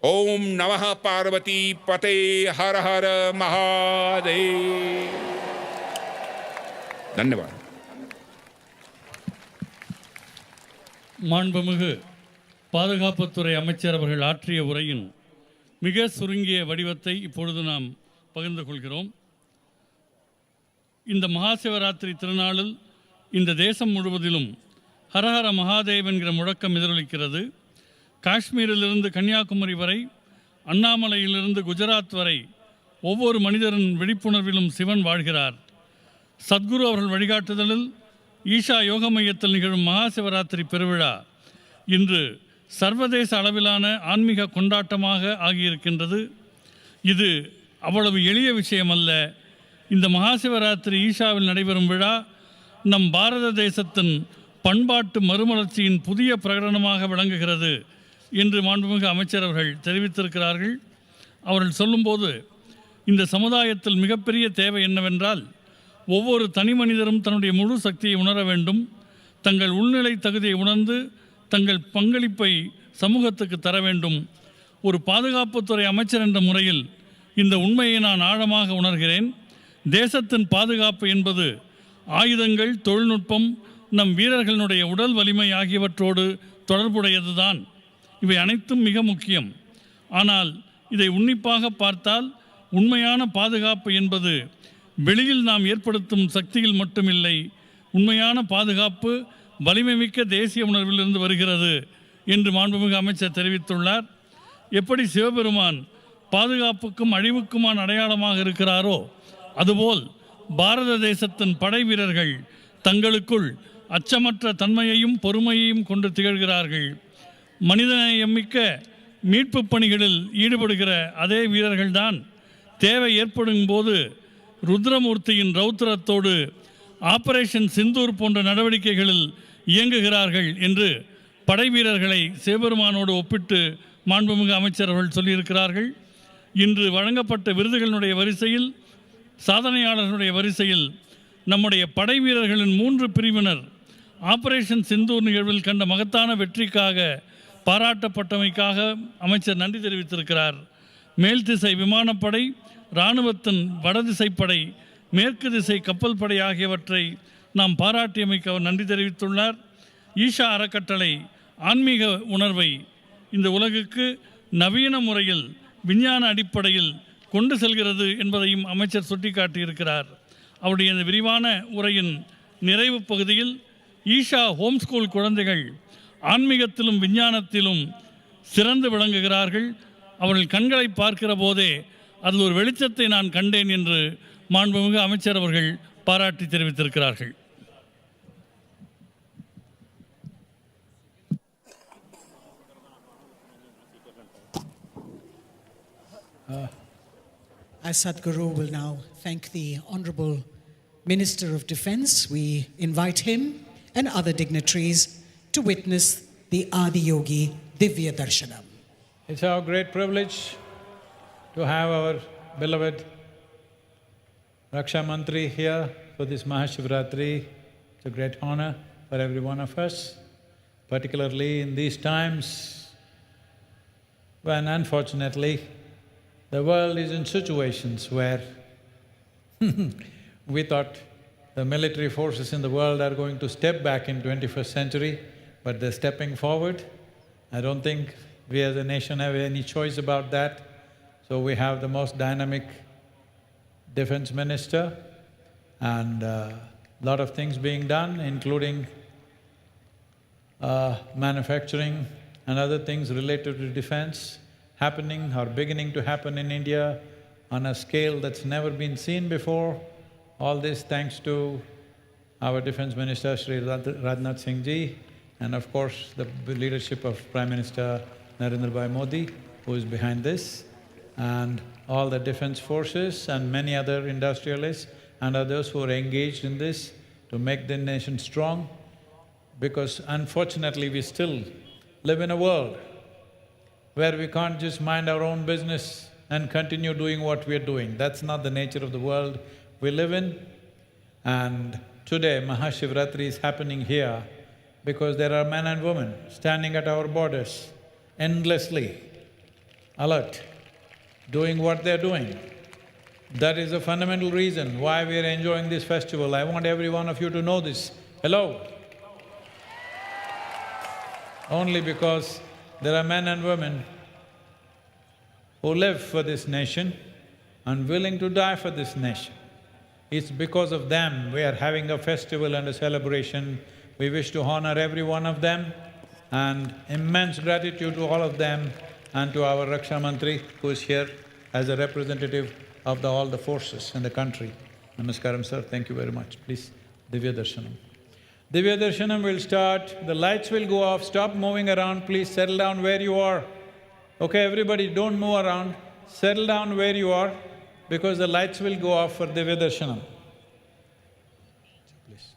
Om Namah Parvati Pate Har Har Mahadev. Dhanyavad. மாண்புமிகு பாதுகாப்புத்துறை அமைச்சர் அவர்கள் ஆற்றிய உரையின் மிக சுருங்கிய வடிவத்தை இப்பொழுது நாம் பகிர்ந்து கொள்கிறோம். இந்த மகாசிவராத்திரி திருநாளில் இந்த தேசம் முழுவதிலும் ஹரஹர மகாதேவ் என்கிற முழக்கம் எதிரொலிக்கிறது. காஷ்மீரிலிருந்து கன்னியாகுமரி வரை, அண்ணாமலையிலிருந்து குஜராத் வரை ஒவ்வொரு மனிதரின் விழிப்புணர்விலும் சிவன் வாழ்கிறார். சத்குரு அவர்கள் வழிகாட்டுதலில் ஈஷா யோக மையத்தில் நிகழும் மகாசிவராத்திரி பெருவிழா இன்று சர்வதேச அளவிலான ஆன்மீக கொண்டாட்டமாக ஆகியிருக்கின்றது. இது அவ்வளவு எளிய விஷயமல்ல. இந்த மகாசிவராத்திரி ஈஷாவில் நடைபெறும் விழா நம் பாரத தேசத்தின் பண்பாட்டு மறுமலர்ச்சியின் புதிய பிரகடனமாக விளங்குகிறது என்று மாண்புமிகு அமைச்சர் அவர்கள் தெரிவித்திருக்கிறார்கள். அவர்கள் சொல்லும்போது இந்த சமுதாயத்தில் மிகப்பெரிய தேவை என்னவென்றால் ஒவ்வொரு தனி மனிதரும் தன்னுடைய முழு சக்தியை உணர வேண்டும், தங்கள் உள்நிலை தகுதியை உணர்ந்து தங்கள் பங்களிப்பை சமூகத்துக்கு தர வேண்டும். ஒரு பாதுகாப்புத்துறை அமைச்சர் என்ற முறையில் இந்த உண்மையை நான் ஆழமாக உணர்கிறேன். தேசத்தின் பாதுகாப்பு என்பது ஆயுதங்கள், தொழில்நுட்பம், நம் வீரர்களுடைய உடல் வலிமை ஆகியவற்றோடு தொடர்புடையதுதான். இவை அனைத்தும் மிக முக்கியம். ஆனால் இதை உன்னிப்பாக பார்த்தால் உண்மையான பாதுகாப்பு என்பது வெளியில் நாம் ஏற்படுத்தும் சக்தியில் மட்டுமில்லை. உண்மையான பாதுகாப்பு வலிமைமிக்க தேசிய உணர்விலிருந்து வருகிறது என்று மாண்புமிகு அமைச்சர் தெரிவித்துள்ளார். எப்படி சிவபெருமான் பாதுகாப்புக்கும் அழிவுக்குமான அடையாளமாக இருக்கிறாரோ அதுபோல் பாரத தேசத்தின் படை வீரர்கள் தங்களுக்குள் அச்சமற்ற தன்மையையும் பொறுமையையும் கொண்டு திகழ்கிறார்கள். மனிதநேயமிக்க மீட்பு பணிகளில் ஈடுபடுகிற அதே வீரர்கள்தான் தேவை ஏற்படும் போது ருத்ரமூர்த்தியின் ரௌத்திரத்தோடு ஆபரேஷன் சிந்தூர் போன்ற நடவடிக்கைகளில் இயங்குகிறார்கள் என்று படை வீரர்களை சிவபெருமானோடு ஒப்பிட்டு மாண்புமிகு அமைச்சர் அவர்கள் சொல்லியிருக்கிறார்கள். இன்று வழங்கப்பட்ட விருதுகளுடைய வரிசையில், சாதனையாளர்களுடைய வரிசையில் நம்முடைய படை வீரர்களின் 3 பிரிவினர் ஆபரேஷன் சிந்தூர் நிகழ்வில் கண்ட மகத்தான வெற்றிக்காக பாராட்டப்பட்டமைக்காக அமைச்சர் நன்றி தெரிவித்திருக்கிறார். மேல் திசை விமானப்படை, இராணுவத்தின் வடதிசைப்படை, மேற்கு திசை கப்பல் படை ஆகியவற்றை நாம் பாராட்டியமைக்கு அவர் நன்றி தெரிவித்துள்ளார். ஈஷா அறக்கட்டளை ஆன்மீக உணர்வை இந்த உலகுக்கு நவீன முறையில் விஞ்ஞான அடிப்படையில் கொண்டு செல்கிறது என்பதையும் அமைச்சர் சுட்டிக்காட்டியிருக்கிறார். அவருடைய இந்த விரிவான உரையின் நிறைவு பகுதியில் ஈஷா ஹோம் ஸ்கூல் குழந்தைகள் ஆன்மீகத்திலும் விஞ்ஞானத்திலும் சிறந்து விளங்குகிறார்கள். அவர்கள் கண்களை பார்க்கிற போதே அதில் ஒரு வெளிச்சத்தை நான் கண்டேன் என்று மாண்புமிகு அமைச்சர் அவர்கள் பாராட்டி தெரிவித்திருக்கிறார்கள். As Sadhguru will now thank the Honorable Minister of Defence, we invite him and other dignitaries to witness the Adiyogi Divya Darshanam. It's our great privilege to have our beloved Raksha Mantri here for this Mahashivratri. It's a great honor for every one of us, particularly in these times when unfortunately the world is in situations where we thought the military forces in the world are going to step back in 21st century, but they're stepping forward. I don't think we as a nation have any choice about that. So we have the most dynamic defense minister and lot of things being done, including manufacturing and other things related to defense happening or beginning to happen in India on a scale that's never been seen before. All this thanks to our Defence Minister Shri Rajnath Singh Ji and of course the leadership of Prime Minister Narendra Bhai Modi, who is behind this, and all the defence forces and many other industrialists and others who are engaged in this to make the nation strong, because unfortunately we still live in a world where we can't just mind our own business and continue doing what we're doing. That's not the nature of the world we live in. And today Mahashivratri is happening here because there are men and women standing at our borders endlessly, alert, doing what they're doing. That is the fundamental reason why we are enjoying this festival. I want every one of you to know this. Hello? Only because there are men and women who live for this nation and willing to die for this nation. It's because of them we are having a festival and a celebration. We wish to honor every one of them and immense gratitude to all of them and to our Raksha Mantri who is here as a representative of all the forces in the country. Namaskaram, sir. Thank you very much. Please, Divya Darshanam. Divya Darshanam will start, the lights will go off, stop moving around, please settle down where you are. Okay, everybody, don't move around, settle down where you are, because the lights will go off for Divya Darshanam. Please.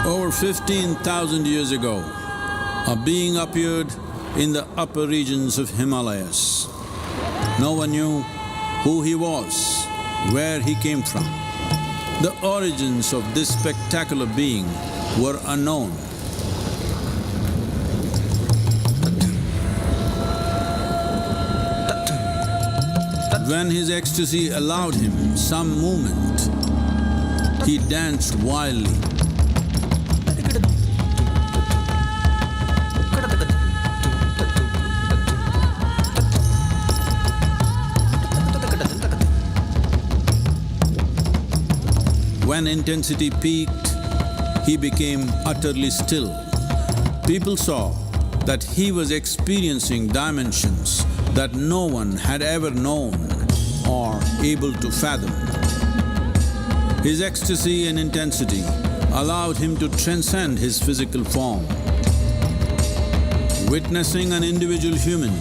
Over 15,000 years ago, a being appeared in the upper regions of Himalayas. No one knew who he was, where he came from. The origins of this spectacular being were unknown. When his ecstasy allowed him some movement, he danced wildly. When intensity peaked, he became utterly still. People saw that he was experiencing dimensions that no one had ever known or able to fathom. His ecstasy and intensity allowed him to transcend his physical form. Witnessing an individual human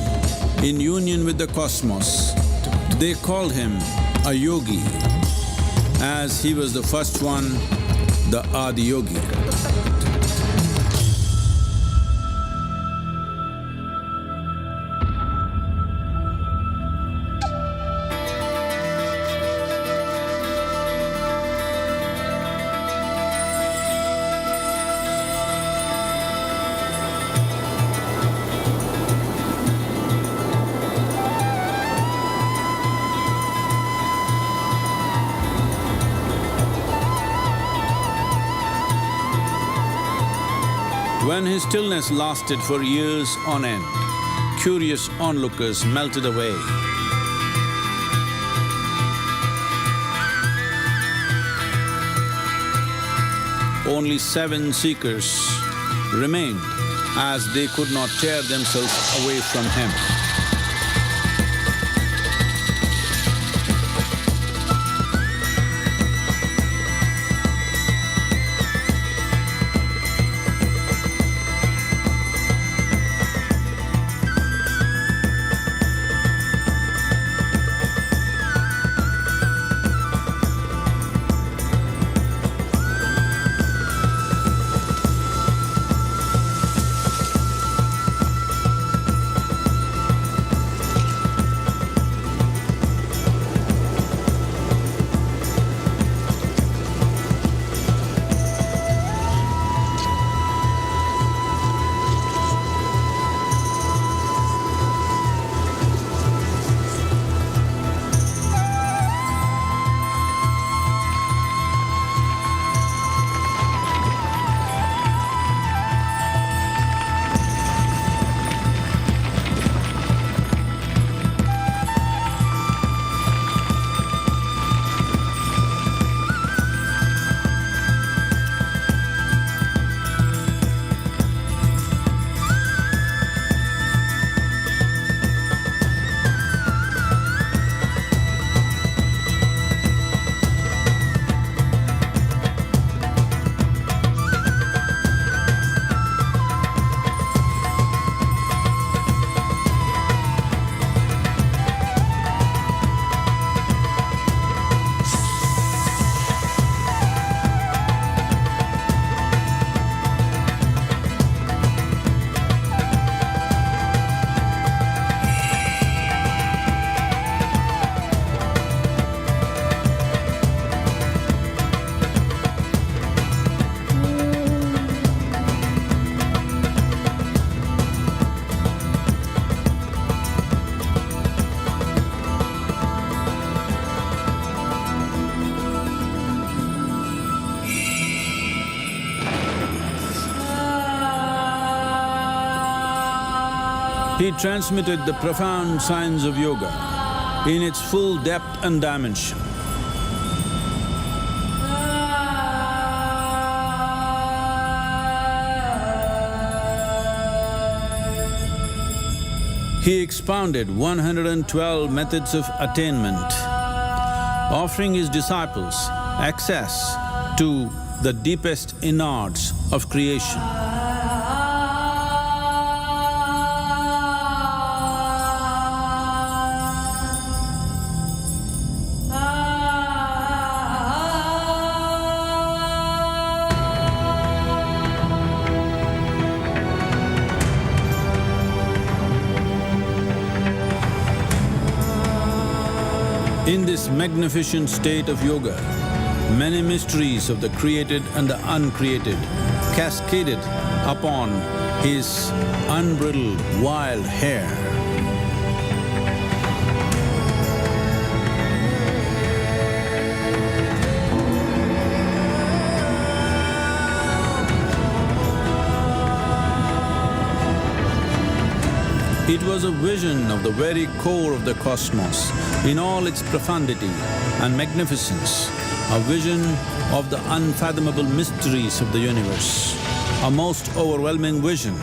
in union with the cosmos, they called him a yogi, as he was the first one, the Adiyogi. When his stillness lasted for years on end, curious onlookers melted away. Only 7 seekers remained, as they could not tear themselves away from him. He transmitted the profound science of yoga in its full depth and dimension. He expounded 112 methods of attainment, offering his disciples access to the deepest innards of creation. In this magnificent state of yoga, many mysteries of the created and the uncreated cascaded upon his unbridled wild hair. It was a vision of the very core of the cosmos in all its profundity and magnificence, a vision of the unfathomable mysteries of the universe, a most overwhelming vision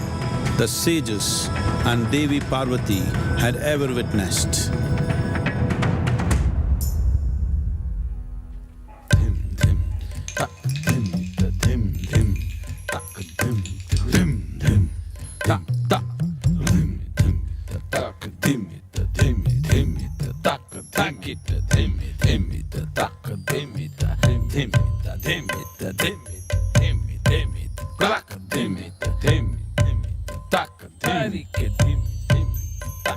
the sages and Devi Parvati had ever witnessed.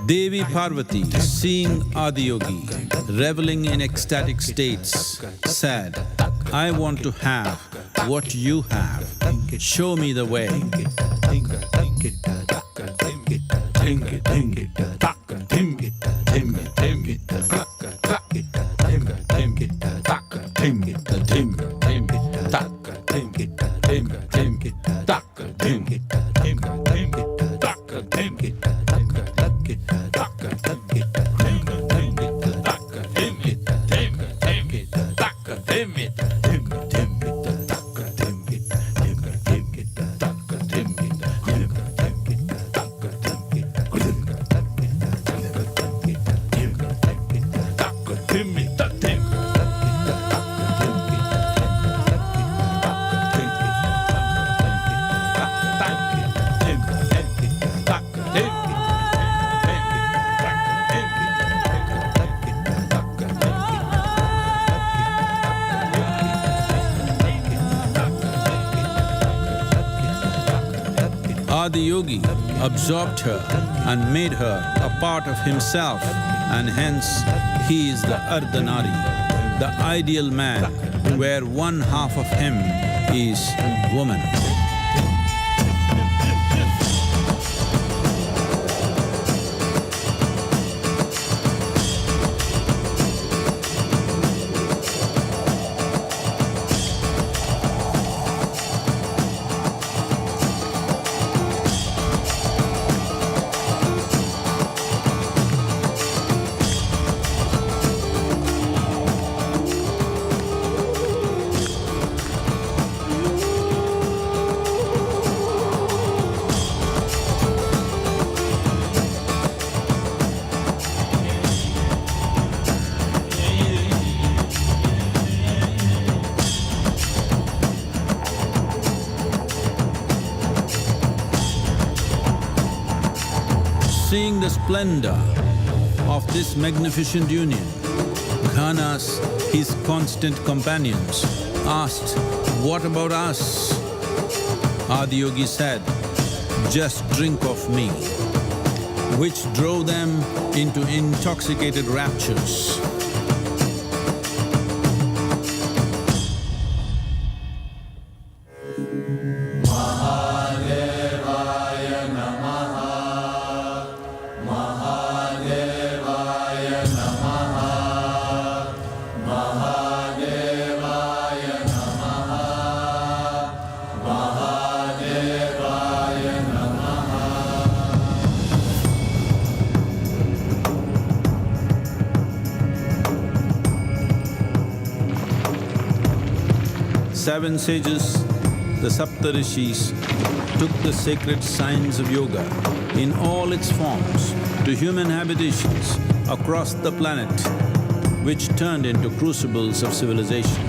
Devi Parvati, seeing Adiyogi reveling in ecstatic states, said, "I want to have what you have. Show me the way." Adiyogi absorbed her and made her a part of himself, and hence he is the Ardhanari, the ideal man, where one half of him is woman. Seeing the splendor of this magnificent union, Ghanas, his constant companions, asked, "What about us?" Adiyogi said, "Just drink of me," which drove them into intoxicated raptures. 7 sages, the Saptarishis, took the sacred science of yoga in all its forms to human habitations across the planet, which turned into crucibles of civilization.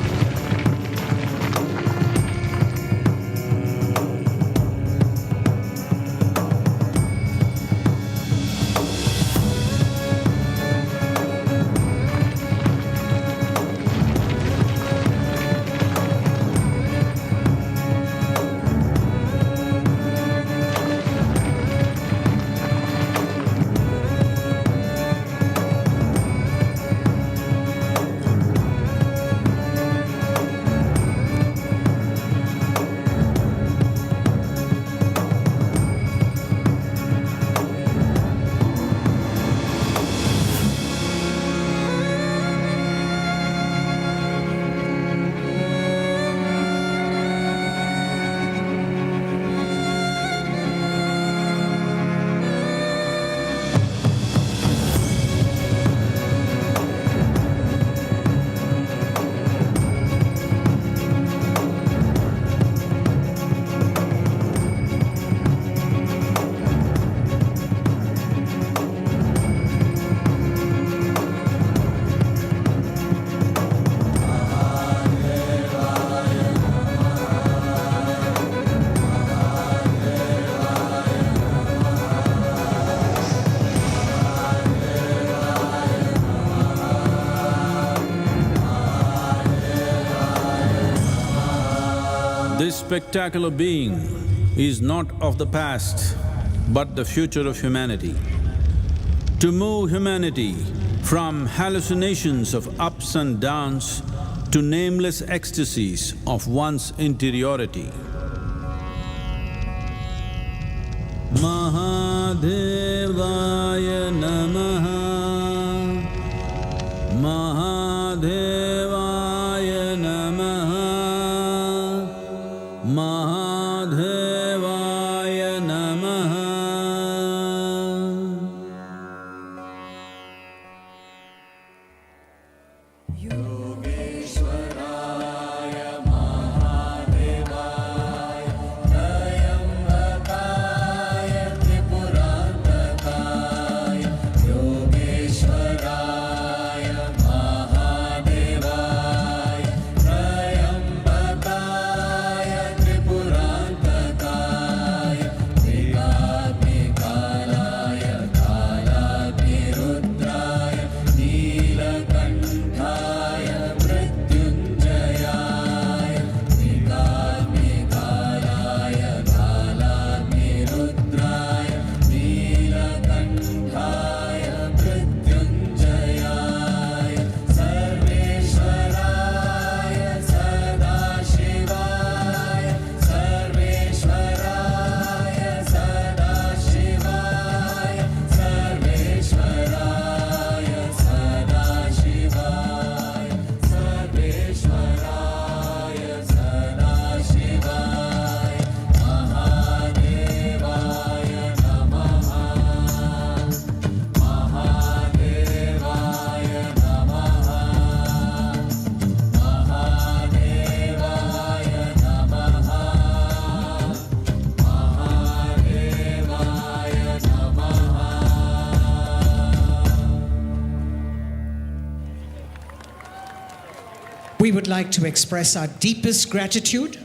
This spectacular being is not of the past, but the future of humanity. To move humanity from hallucinations of ups and downs to nameless ecstasies of one's interiority. Mahadevaya Namaha, Mahadevaya Namaha, Mahadevaya Namaha. We would like to express our deepest gratitude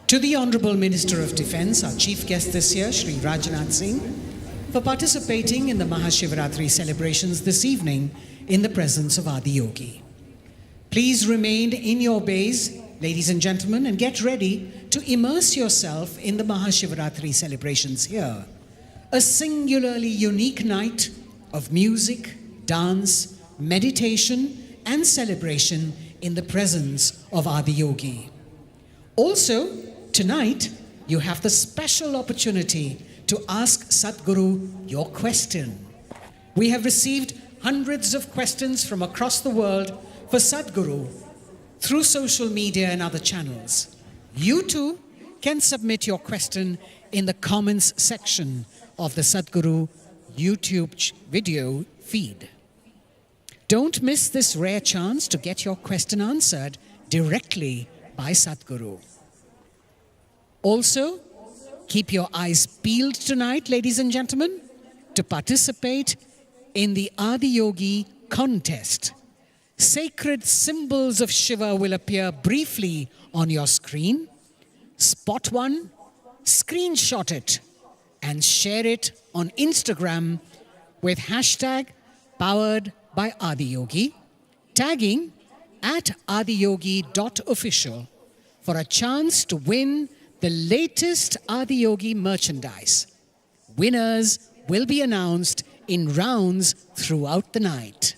to the Honorable Minister of Defense, our chief guest this year, Shri Rajnath Singh, for participating in the Mahashivratri celebrations this evening in the presence of Adiyogi. Please remain in your bays, ladies and gentlemen, and get ready to immerse yourself in the Mahashivratri celebrations here. A singularly unique night of music, dance, meditation, and celebration in the presence of Adiyogi. Also, tonight, you have the special opportunity to ask Sadhguru your question. We have received hundreds of questions from across the world for Sadhguru through social media and other channels. You too can submit your question in the comments section of the Sadhguru YouTube video feed. Don't miss this rare chance to get your question answered directly by Sadhguru. Also, keep your eyes peeled tonight, ladies and gentlemen, to participate in the Adiyogi contest. Sacred symbols of Shiva will appear briefly on your screen. Spot one, screenshot it, and share it on Instagram with hashtag powered by Adiyogi, tagging at adiyogi.official for a chance to win the latest Adiyogi merchandise. Winners will be announced in rounds throughout the night.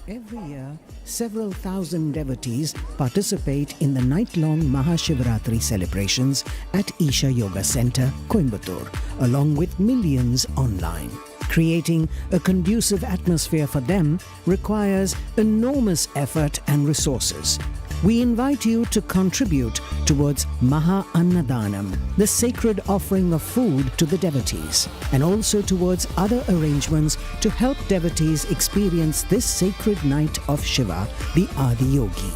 Every year, several thousand devotees participate in the night-long Mahashivratri celebrations at Isha Yoga Center, Coimbatore, along with millions online. Creating a conducive atmosphere for them requires enormous effort and resources. We invite you to contribute towards Maha Annadanam, the sacred offering of food to the devotees, and also towards other arrangements to help devotees experience this sacred night of Shiva, the Adiyogi.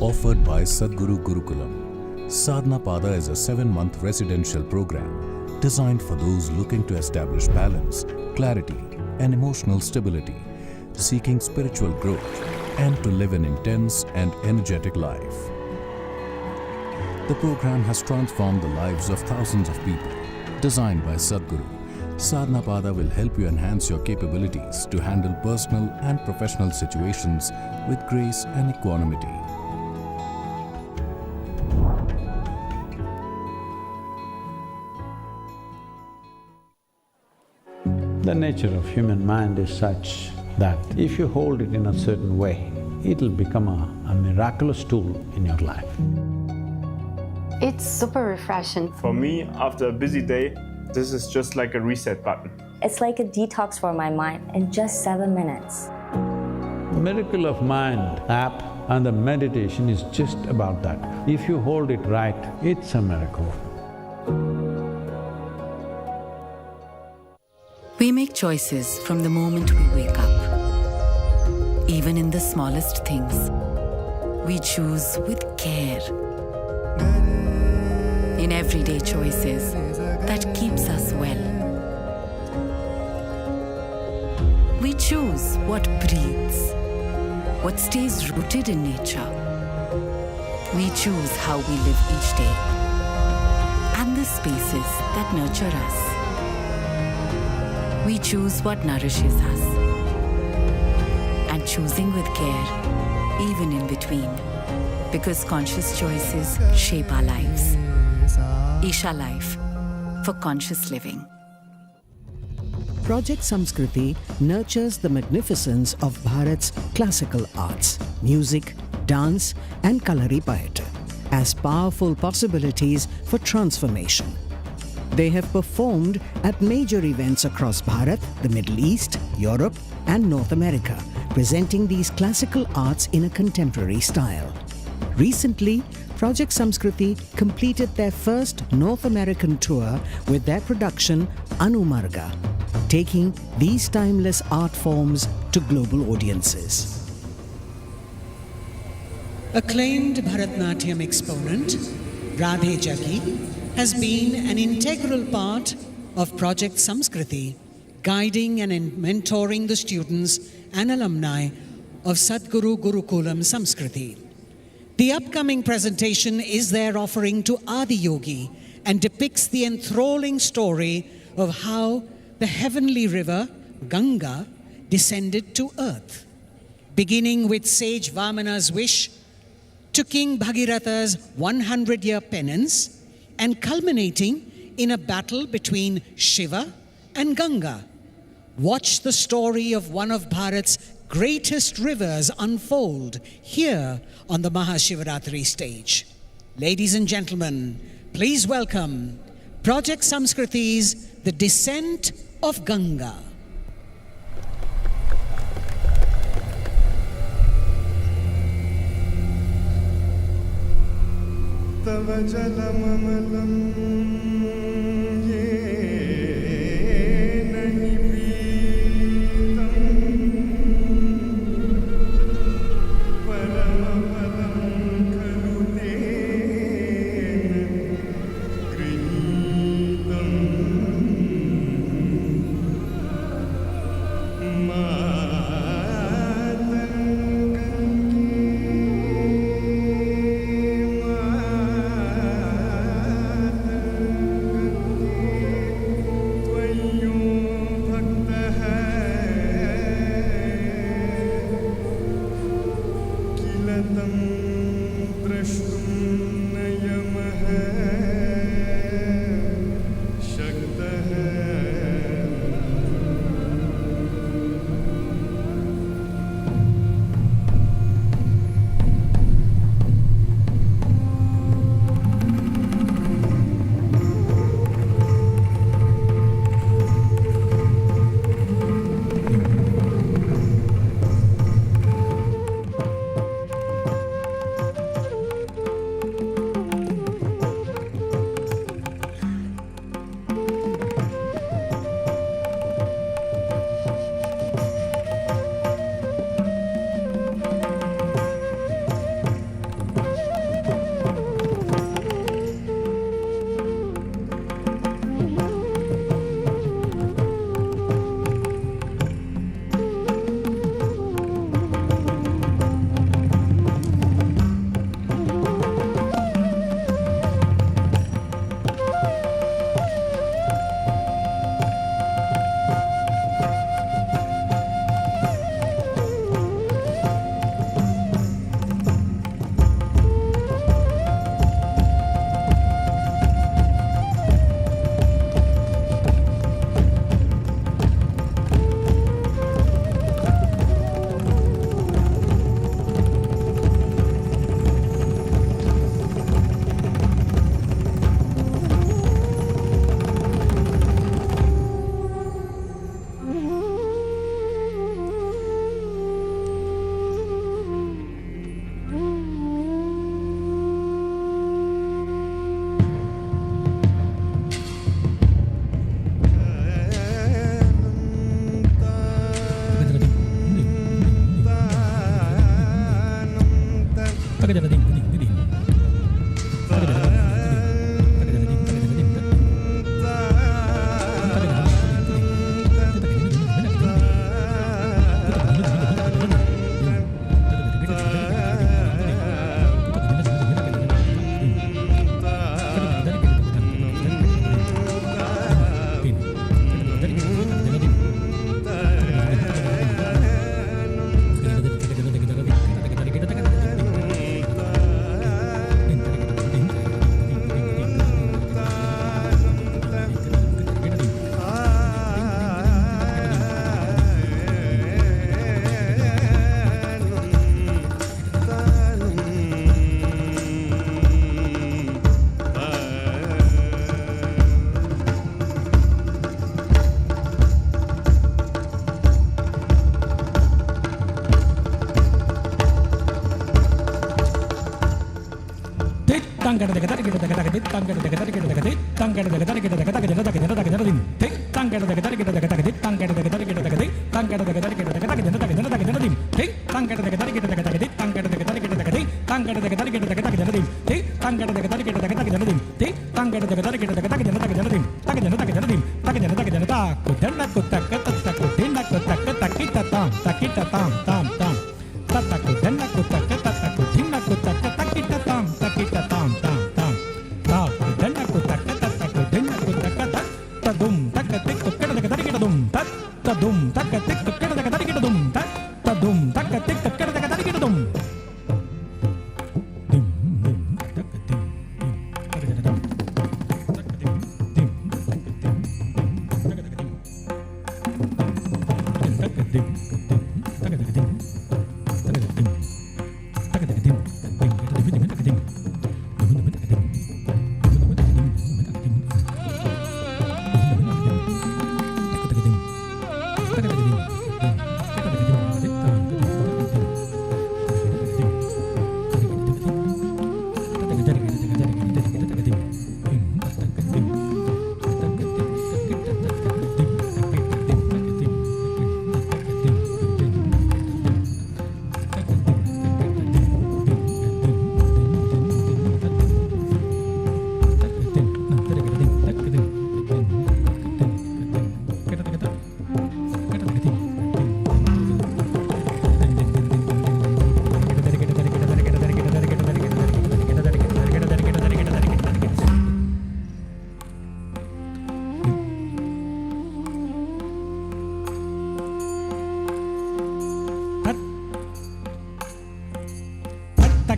Offered by Sadhguru Gurukulam, Sadhana Pada is a 7-month residential program designed for those looking to establish balance, clarity, and emotional stability, seeking spiritual growth, and to live an intense and energetic life. The program has transformed the lives of thousands of people. Designed by Sadhguru, Sadhana Pada will help you enhance your capabilities to handle personal and professional situations with grace and equanimity. The nature of human mind is such that if you hold it in a certain way, it'll become a miraculous tool in your life. It's super refreshing. For me, after a busy day, this is just like a reset button. It's like a detox for my mind in just 7 minutes. Miracle of Mind app and the meditation is just about that. If you hold it right, it's a miracle. We make choices from the moment we wake up. Even in the smallest things, we choose with care. In everyday choices that keeps us well. We choose what breathes, what stays rooted in nature. We choose how we live each day and the spaces that nurture us. We choose what nourishes us, and choosing with care, even in between, because conscious choices shape our lives. Isha Life, for conscious living. Project Samskriti nurtures the magnificence of Bharat's classical arts, music, dance, and Kalaripayattu as powerful possibilities for transformation. They have performed at major events across Bharat, the Middle East, Europe, and North America, presenting these classical arts in a contemporary style. Recently, Project Samskriti completed their first North American tour with their production Anumarga, taking these timeless art forms to global audiences. Acclaimed Bharatnatyam exponent, Radhe Jaggi, has been an integral part of Project Samskriti, guiding and mentoring the students and alumni of Sadhguru Gurukulam Samskriti. The upcoming presentation is their offering to Adiyogi and depicts the enthralling story of how the heavenly river, Ganga, descended to earth, beginning with sage Vamana's wish to King Bhagiratha's 100-year penance and culminating in a battle between Shiva and Ganga. Watch the story of one of Bharat's greatest rivers unfold here on the Mahashivaratri stage. Ladies and gentlemen, please welcome Project Samskriti's The Descent of Ganga.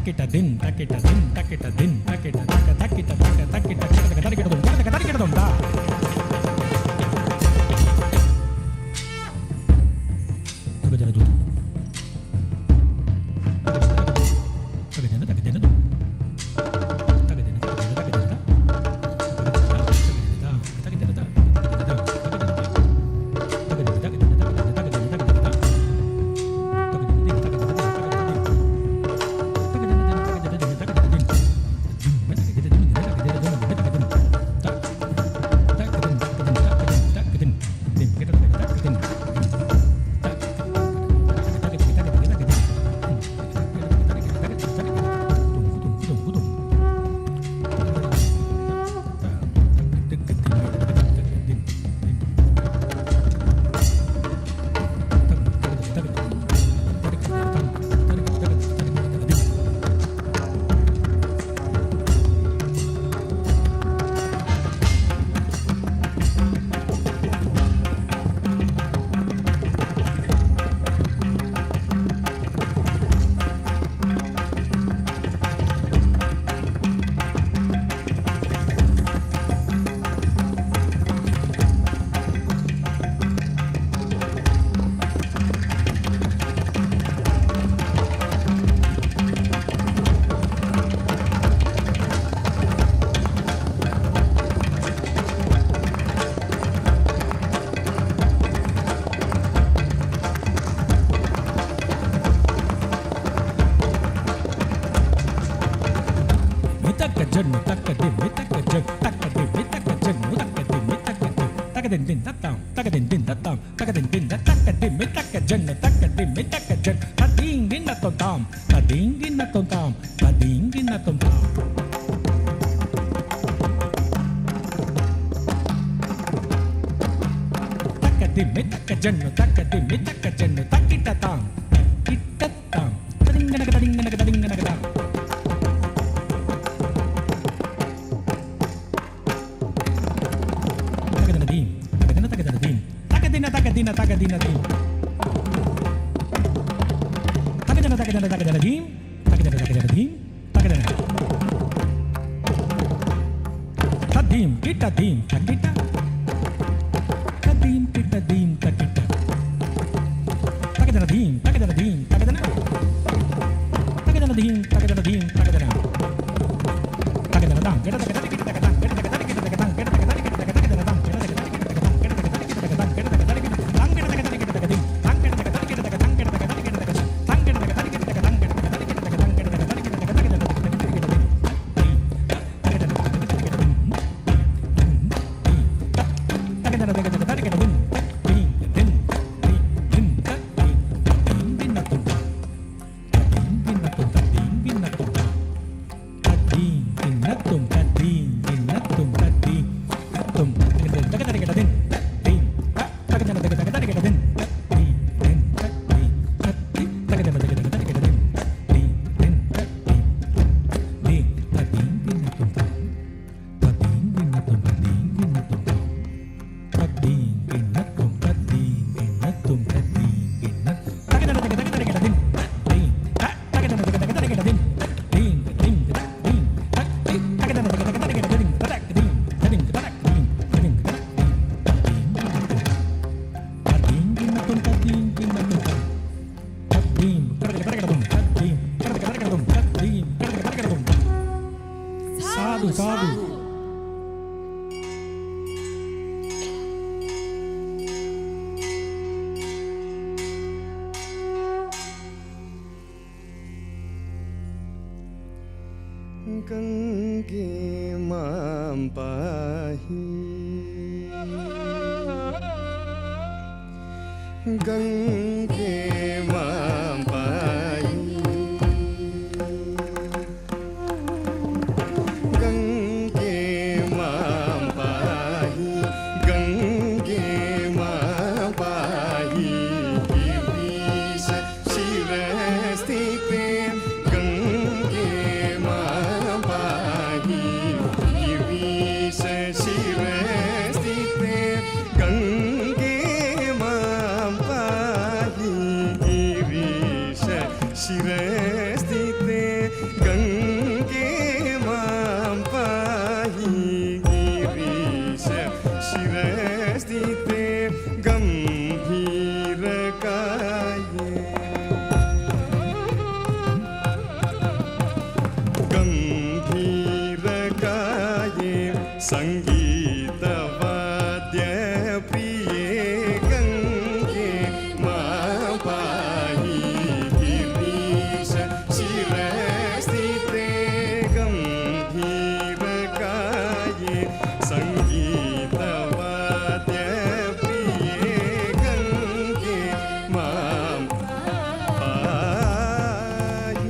takita din takita din takita din takita taka takita taka takita taka takita dum taka takita dum da tagajana dum tagajana tagajana dum Ganga गम्भीरकाये सङ्गीतवाद्य प्रिये गङ्गे मा पाहि गिरीश शिरस्थिते गम्भीरकाये सङ्गीतवाद्य प्रिये गङ्गे मां पाहि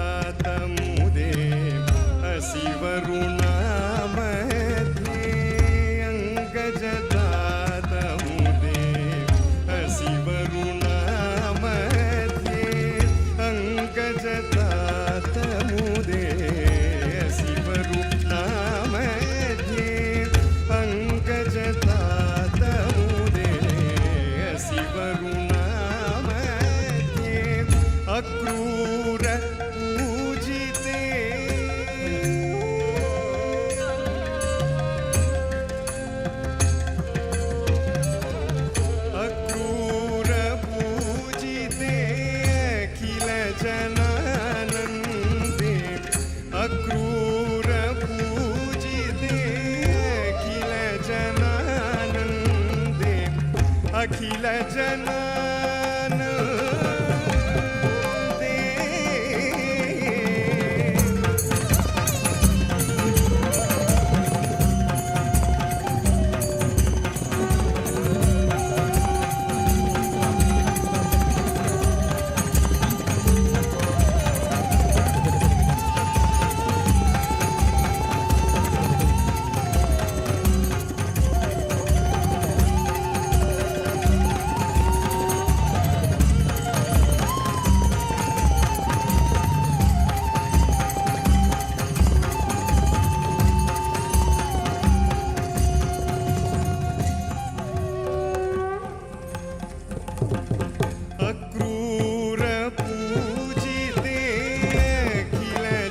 अङ्गजतातमुदे हसिवरुणामध्ये अङ्गजतातमुदे हसिवरुणामध्ये अङ्गजतातमुदे हसिवरुणामध्ये अङ्गजतातमुदे हसिवरुणामध्ये अक्रूर पूजिते अक्रूर पूजिते अखिल जनानन्दे अक्रूर पूजिते अखिल जनानन्दे अखिल जना